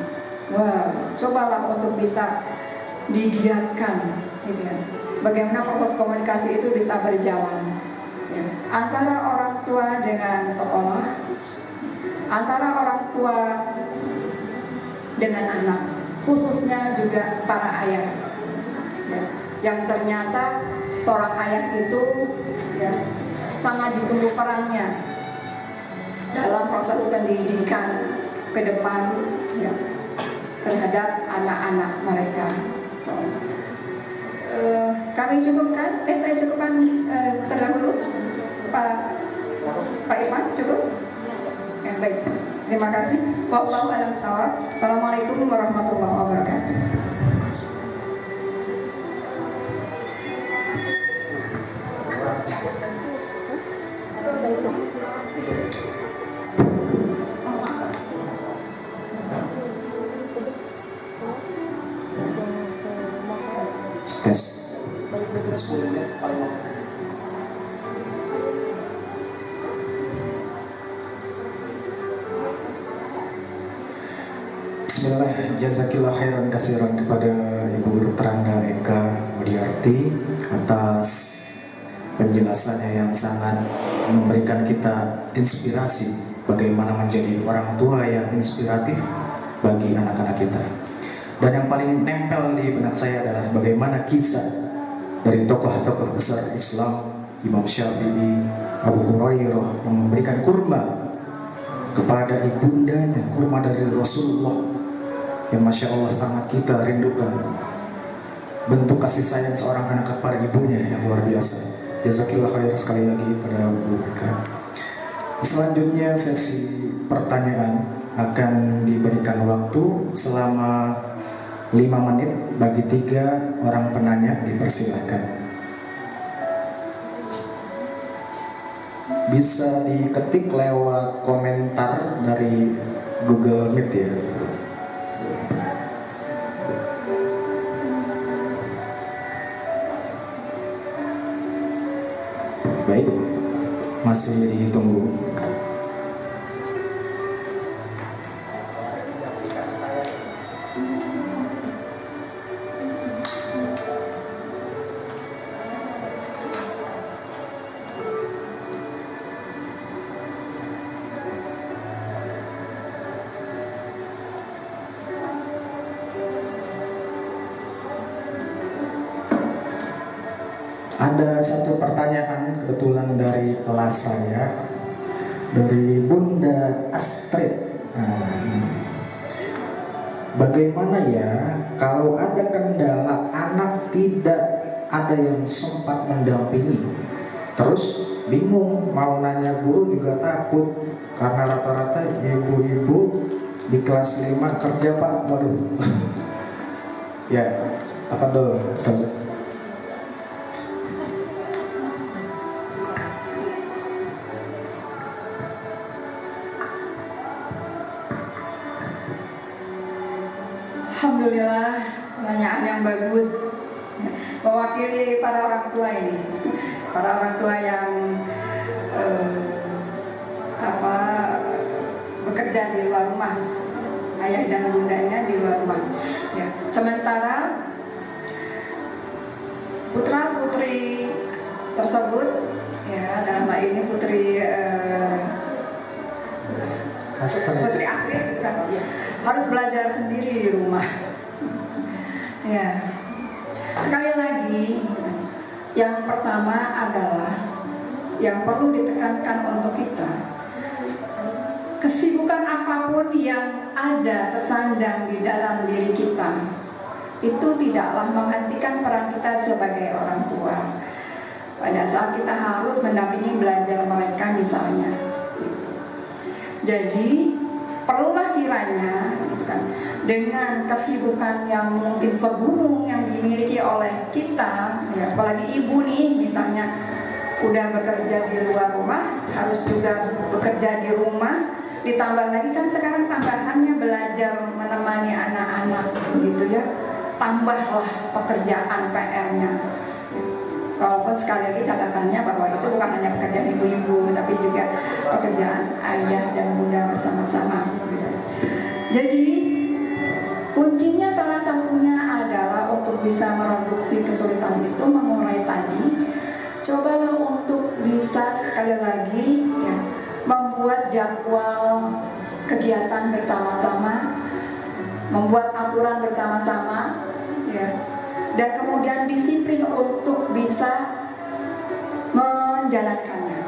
wah, cobalah untuk bisa digiatkan gitu ya. Bagaimana proses komunikasi itu bisa berjalan ya, antara orang tua dengan sekolah, antara orang tua dengan anak, khususnya juga para ayah ya, yang ternyata seorang ayah itu ya, sangat ditunggu perannya dalam proses pendidikan ke depan ya, terhadap anak-anak mereka. Kami cukupkan, saya cukupkan terdahulu. Pak Irman cukup? Ya, baik. Terima kasih. Wallahu a'lam bishawab. Assalamualaikum warahmatullahi wabarakatuh. Tes. 10 menit paling lama. Bismillah, jazakillah khairan kasiran kepada Ibu Dr. Anda Eka Mulyarti atas penjelasannya yang sangat memberikan kita inspirasi bagaimana menjadi orang tua yang inspiratif bagi anak-anak kita. Dan yang paling nempel di benak saya adalah bagaimana kisah dari tokoh-tokoh besar Islam, Imam Syafi'i, Abu Hurairah, yang memberikan kurma kepada ibundanya, kurma dari Rasulullah, yang Masya Allah sangat kita rindukan. Bentuk kasih sayang seorang anak kepada ibunya yang luar biasa. Jazakillah khairan sekali lagi pada Bu Eka. Selanjutnya sesi pertanyaan akan diberikan waktu selama 5 menit bagi 3 orang penanya, dipersilahkan. Bisa diketik lewat komentar dari Google Meet ya. Baik, masih ditunggu. Ada satu pertanyaan kebetulan dari kelas saya, dari Bunda Astrid. bagaimana ya kalau ada kendala anak tidak ada yang sempat mendampingi, terus bingung mau nanya guru juga takut karena rata-rata ibu-ibu di kelas 5 kerja Pak. Waduh. Ya, apa dulu Ustaz? Alhamdulillah, pertanyaan yang bagus mewakili para orang tua ini, para orang tua yang bekerja di luar rumah, ayah dan bundanya di luar rumah. Ya. Sementara putra putri tersebut, ya dalam hal ini putri Astrid kan, harus belajar sendiri di rumah. Ya. Sekali lagi, yang pertama adalah yang perlu ditekankan untuk kita, kesibukan apapun yang ada tersandang di dalam diri kita itu tidaklah menghentikan peran kita sebagai orang tua. Pada saat kita harus mendampingi belajar mereka misalnya, gitu. Jadi perlulah kiranya gitu kan, dengan kesibukan yang mungkin segunung yang dimiliki oleh kita, ya, apalagi ibu nih misalnya udah bekerja di luar rumah, harus juga bekerja di rumah, ditambah lagi kan sekarang tambahannya belajar menemani anak-anak gitu ya, tambahlah pekerjaan PR-nya. Walaupun sekali lagi catatannya bahwa itu bukan hanya pekerjaan ibu-ibu, tapi juga pekerjaan ayah dan bunda bersama-sama gitu. Jadi kuncinya salah satunya adalah untuk bisa mereduksi kesulitan itu, memulai tadi, cobalah untuk bisa sekali lagi ya, membuat jadwal kegiatan bersama-sama, membuat aturan bersama-sama, ya, dan kemudian disiplin untuk bisa menjalankannya.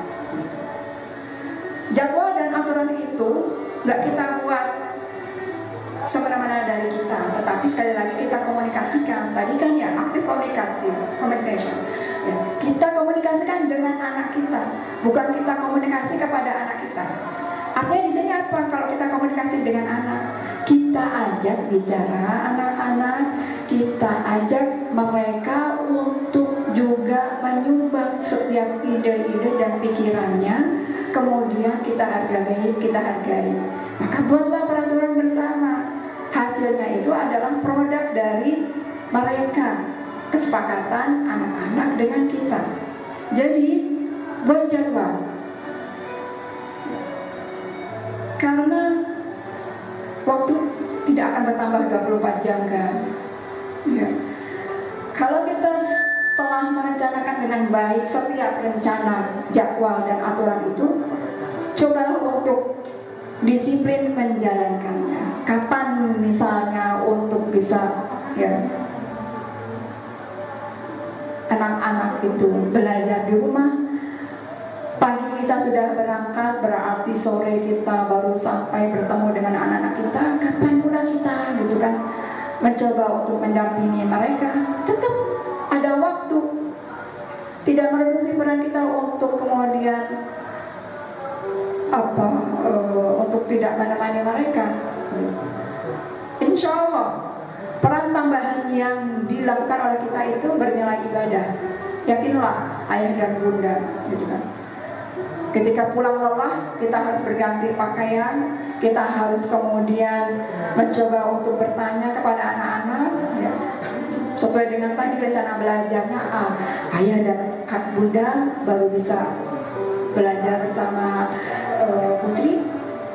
Jadwal dan aturan itu nggak kita buat semena-mena dari kita, tetapi sekali lagi kita komunikasikan. Tadi kan ya aktif communication. Ya, kita komunikasikan dengan anak kita, bukan kita komunikasi kepada anak kita. Artinya di sini apa? Kalau kita komunikasi dengan anak, kita ajak bicara anak-anak, kita ajak mereka untuk juga menyumbang setiap ide-ide dan pikirannya, kemudian kita hargai. Maka buatlah peraturan bersama. Hasilnya itu adalah produk dari mereka, kesepakatan anak-anak dengan kita. Jadi buat jadwal, karena waktu tidak akan bertambah 24 jam kan ya. Kalau kita telah merencanakan dengan baik setiap rencana, jadwal dan aturan itu, cobalah untuk disiplin menjalankannya. Kapan misalnya untuk bisa ya anak-anak itu belajar di rumah, pagi kita sudah berangkat, berarti sore kita baru sampai bertemu dengan anak-anak kita. Kapan pula kita gitu kan mencoba untuk mendampingi mereka, tetap ada waktu. Tidak mereduksi peran kita untuk kemudian untuk tidak menemani mereka. Insya Allah peran tambahan yang dilakukan oleh kita itu bernilai ibadah. Yakinlah ayah dan bunda gitu kan. Ketika pulang lelah, kita harus berganti pakaian, kita harus kemudian mencoba untuk bertanya kepada anak-anak ya, sesuai dengan tadi rencana belajarnya. Ayah dan bunda baru bisa belajar bersama putri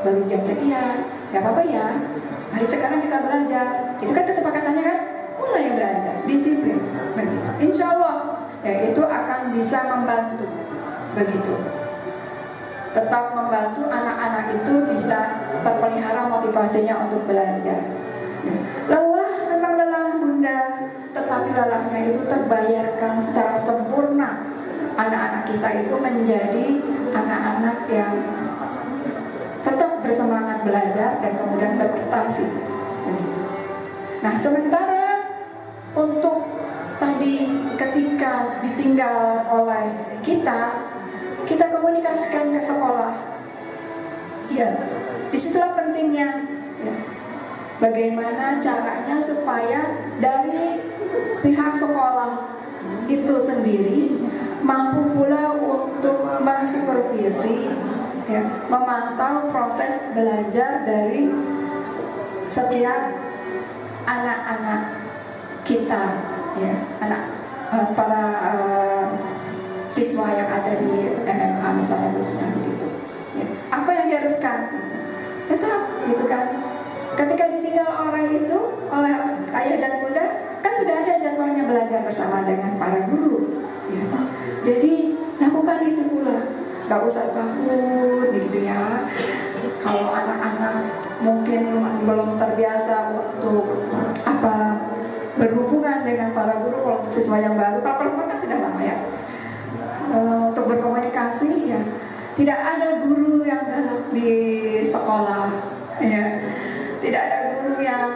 baru jam sekian, gak apa-apa ya, hari sekarang kita belajar. Itu kan kesepakatannya kan, mulai belajar, disiplin begitu. Insya Allah ya, itu akan bisa membantu begitu, tetap membantu anak-anak itu bisa terpelihara motivasinya untuk belajar. Lelah, memang lelah bunda, tetapi lelahnya itu terbayarkan secara sempurna. Anak-anak kita itu menjadi anak-anak yang tetap bersemangat belajar dan kemudian berprestasi begitu. Nah, sementara untuk tadi ketika ditinggal oleh kita komunikasikan ke sekolah. Ya, disitulah pentingnya. Ya. Bagaimana caranya supaya dari pihak sekolah itu sendiri mampu pula untuk mensupervisi, ya, memantau proses belajar dari setiap anak-anak kita, ya, para siswa yang ada di MMA misalnya khususnya begitu. Ya. Apa yang diharuskan? Tetap, gitu kan? Ketika ditinggal orang itu oleh ayah dan bunda, kan sudah ada jadwalnya belajar bersama dengan para guru. Ya. Jadi lakukan itu pula, gak usah takut, gitu ya. Kalau anak-anak mungkin belum terbiasa untuk berhubungan dengan para guru, kalau siswa yang baru, kalau perempuan kan sudah lama ya, untuk berkomunikasi, ya, tidak ada guru yang galak di sekolah, ya, tidak ada guru yang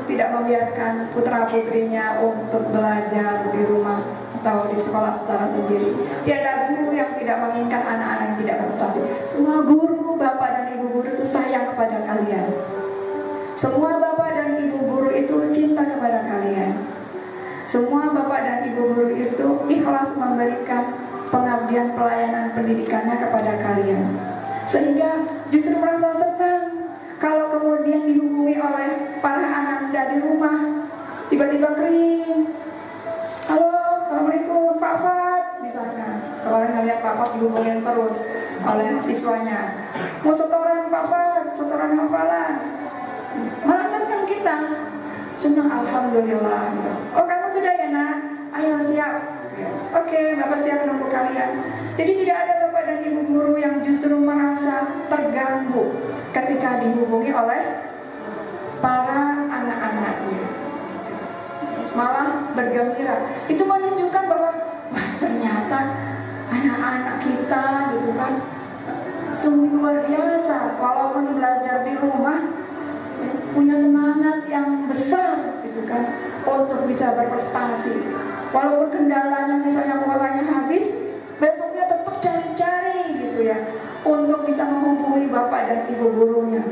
tidak membiarkan putra putrinya untuk belajar di rumah atau di sekolah secara sendiri. Tidak ada guru yang tidak menginginkan anak-anak yang tidak berprestasi. Semua guru, bapak dan ibu guru itu sayang kepada kalian. Semua bapak dan ibu guru itu cinta kepada kalian. Semua bapak dan ibu guru itu ikhlas memberikan pengabdian pelayanan pendidikannya kepada kalian. Sehingga justru merasa senang kalau kemudian dihubungi oleh para ananda di rumah, tiba-tiba kering. Halo, assalamualaikum Pak Fat, misalnya. Kemarin ngeliat Pak Fat dihubungin terus oleh siswanya. Mau setoran Pak Fat, setoran hafalan. Malah senang kita, senang alhamdulillah gitu. Oh, kamu sudah ya nak? Ayo siap. Oke, bapak siap menunggu kalian. Jadi tidak ada bapak dan ibu guru yang justru merasa terganggu ketika dihubungi oleh para anak-anaknya, malah bergembira. Itu menunjukkan bahwa wah, ternyata anak-anak kita gitu kan sungguh luar biasa. Walaupun belajar di rumah, punya semangat yang besar gitu kan untuk bisa berprestasi. Walaupun kendalanya misalnya kuotanya habis, besoknya tetap cari-cari gitu ya untuk bisa menghubungi bapak dan ibu gurunya.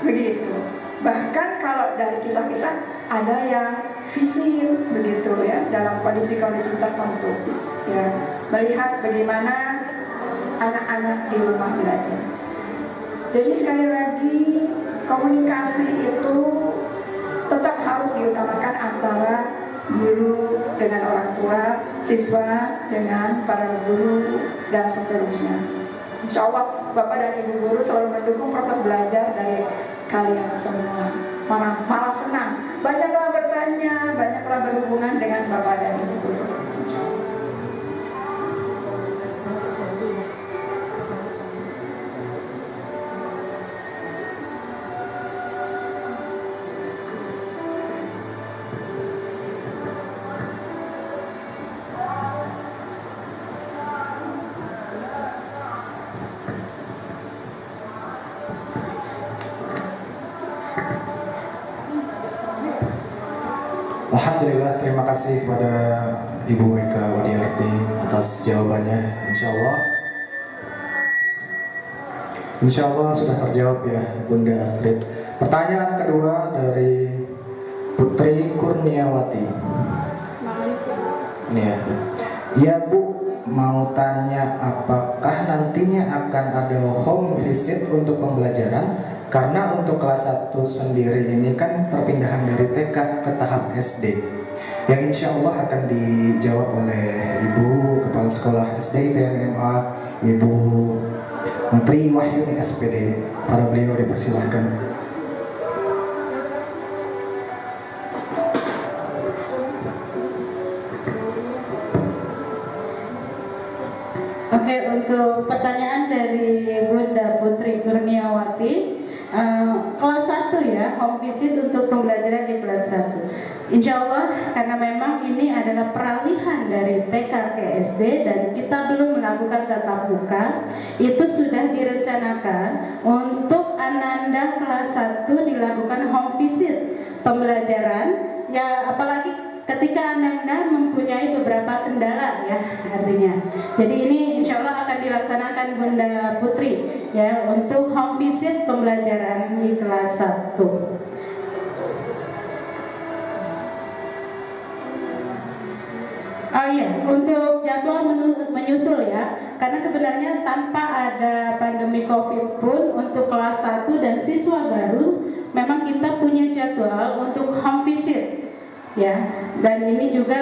Begitu. Bahkan kalau dari kisah-kisah ada yang visit begitu ya dalam kondisi-kondisi tertentu ya, melihat bagaimana anak-anak di rumah belajar. Jadi sekali lagi komunikasi itu tetap harus diutamakan antara guru dengan orang tua, siswa dengan para guru, dan seterusnya. Insya Allah Bapak dan Ibu guru selalu mendukung proses belajar dari kalian semua. Malah senang, banyaklah bertanya, banyaklah berhubungan dengan Bapak dan Ibu guru. Alhamdulillah, terima kasih kepada Ibu Eka Wadiarti atas jawabannya. Insya Allah sudah terjawab ya Bunda Astrid. Pertanyaan kedua dari Putri Kurniawati. Ya Bu, mau tanya apakah nantinya akan ada home visit untuk pembelajaran? Karena untuk kelas 1 sendiri ini kan perpindahan dari TK ke tahap SD, yang insya Allah akan dijawab oleh Ibu Kepala Sekolah SD ITMMA, Ibu Menteri Wahyuni SPD. Para beliau dipersilahkan. Oke, untuk pertanyaan dari Bunda Putri Kurniawati, kelas 1 ya, home visit untuk pembelajaran di kelas 1. Insya Allah, karena memang ini adalah peralihan dari TK ke SD dan kita belum melakukan tatap muka, itu sudah direncanakan untuk ananda kelas 1 dilakukan home visit pembelajaran. Ya, apalagi ketika Anda mempunyai beberapa kendala ya artinya. Jadi ini insya Allah akan dilaksanakan Bunda Putri ya untuk home visit pembelajaran di kelas 1. Oh iya, untuk jadwal menyusul ya, karena sebenarnya tanpa ada pandemi COVID pun untuk kelas 1 dan siswa baru memang kita punya jadwal untuk home visit ya, dan ini juga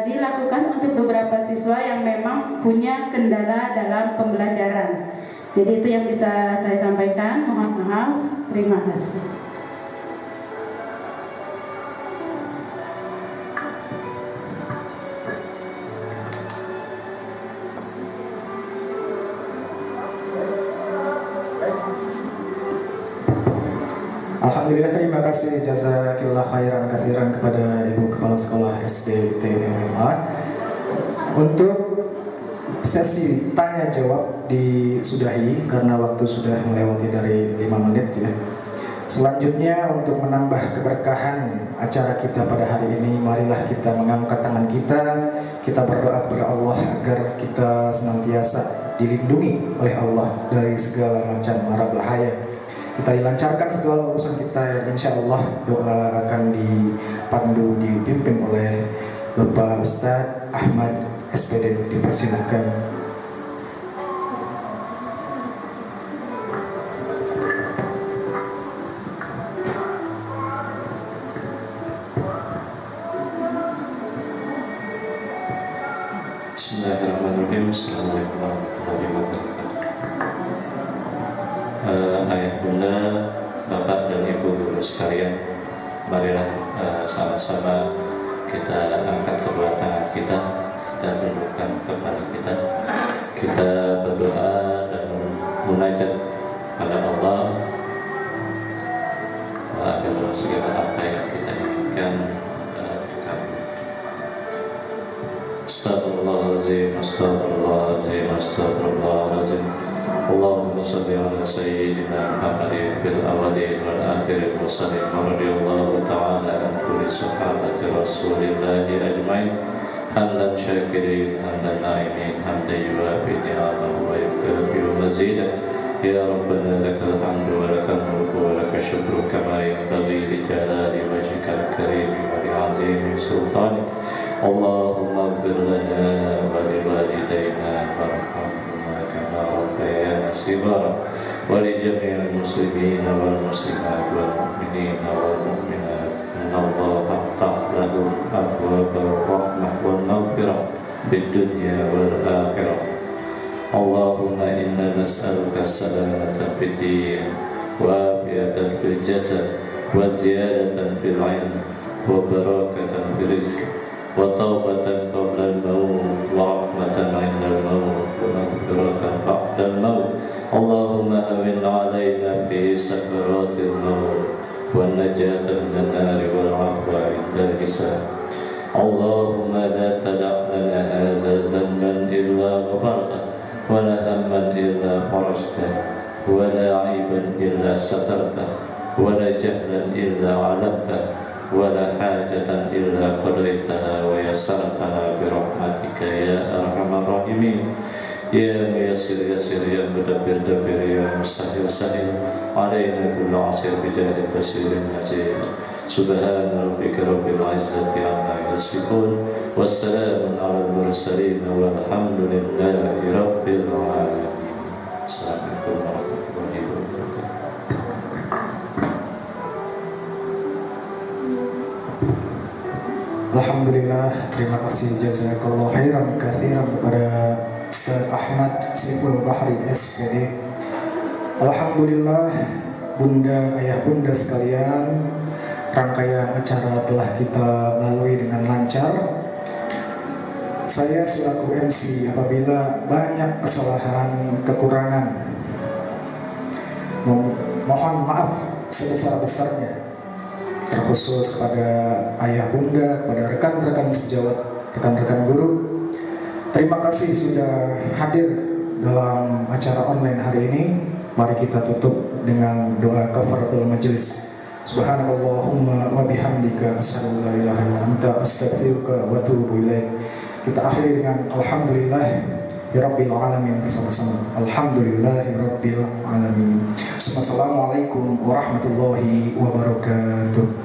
dilakukan untuk beberapa siswa yang memang punya kendala dalam pembelajaran. Jadi itu yang bisa saya sampaikan, mohon maaf, terima kasih. Alhamdulillah, terima kasih jazakillah khairan kasiran kepada Ibu Kepala Sekolah SD ITMMA. Untuk sesi tanya jawab disudahi karena waktu sudah melewati dari 5 menit ya. Selanjutnya untuk menambah keberkahan acara kita pada hari ini, marilah kita mengangkat tangan kita berdoa kepada Allah agar kita senantiasa dilindungi oleh Allah dari segala macam mara bahaya. Kita dilancarkan segala urusan kita, yang insya Allah doa akan dipandu, dipimpin oleh Bapak Ustadz Ahmad SPD. Dipersilahkan. Bismillahirrahmanirrahim. Assalamualaikum warahmatullahi wabarakatuh. Ayah bunda, bapak dan ibu guru sekalian, marilah sama-sama kita angkat kedua tangan kita tundukkan kepala kita berdoa dan munajat pada Allah agar segala apa yang kita inginkan terkabul. Astagfirullahaladzim, astagfirullahaladzim, astagfirullahaladzim. Allahumma salli ala sayyidina Muhammadin fil awwalin wal akhirin wa sallim radhiyallahu ta'ala an kulli sahabati Rasulillah ajmain. Hamdan syakirin, hamdan na'imin, hamdan yuwafi ni'amahu wa yukafi'u mazidah. Ya Rabbana lakal hamdu wa lakal mulku wa lakal syukru kama yanbaghi li jalali wajhikal karim wa li 'azimi sultanik. Allahumma ighfir lana wa li walidayna warhamhuma kama rabbayana shighara wa li jami'il muslimina wal muslimat wal mu'minina wal mu'minat. Innallaha ta'ala lahu abwabur rahmah wal maghfirah fid dunya wal akhirah. Allahumma inna nas'aluka salamatan fid din wa afiyatan fil jasad wa ziyadatan fil 'ilm wa barakatan fil rizq wa taubatan qabla al-maut wa rahmatan 'inda al-maut wa maghfiratan ba'da al-maut. Allahumma hawwin 'alaina fi sakaratil maut wa najatan minan nari wal 'afwa 'inda al-hisab. Allahumma la tada' lana hadza dhanban illa ghafartahu wa la hamman illa farajtahu wa la 'aiban illa satartahu wa la jahlan illa 'alamtahu ولا حاجة إلا قضيتها ويسرتها برحمتك يا أرحم الراحمين. يا ميسر يسر يا مدبر دبر يا مستحيل سهل علينا كل عسير بجاه بشير نذير. سبحان ربك رب العزة عما يصفون والسلام على المرسلين والحمد لله رب العالمين. السلام عليكم ورحمة الله وبركاته. Alhamdulillah, terima kasih jazakallahu khairan katsiran kepada Ustaz Ahmad Siful Bahri SPD. Alhamdulillah, bunda, ayah bunda sekalian, rangkaian acara telah kita lalui dengan lancar. Saya selaku MC apabila banyak kesalahan, kekurangan, mohon maaf sebesar-besarnya, terkhusus kepada ayah bunda, kepada rekan-rekan sejawat, rekan-rekan guru. Terima kasih sudah hadir dalam acara online hari ini. Mari kita tutup dengan doa kafaratul majelis. Subhanallahumma wa bihamdika asyhadu an la ilaha illa anta astaghfiruka wa atubu ilaik. Kita akhiri dengan alhamdulillah ya rabbil alamin bersama-sama. Alhamdulillahi rabbil alamin. Assalamualaikum warahmatullahi wabarakatuh.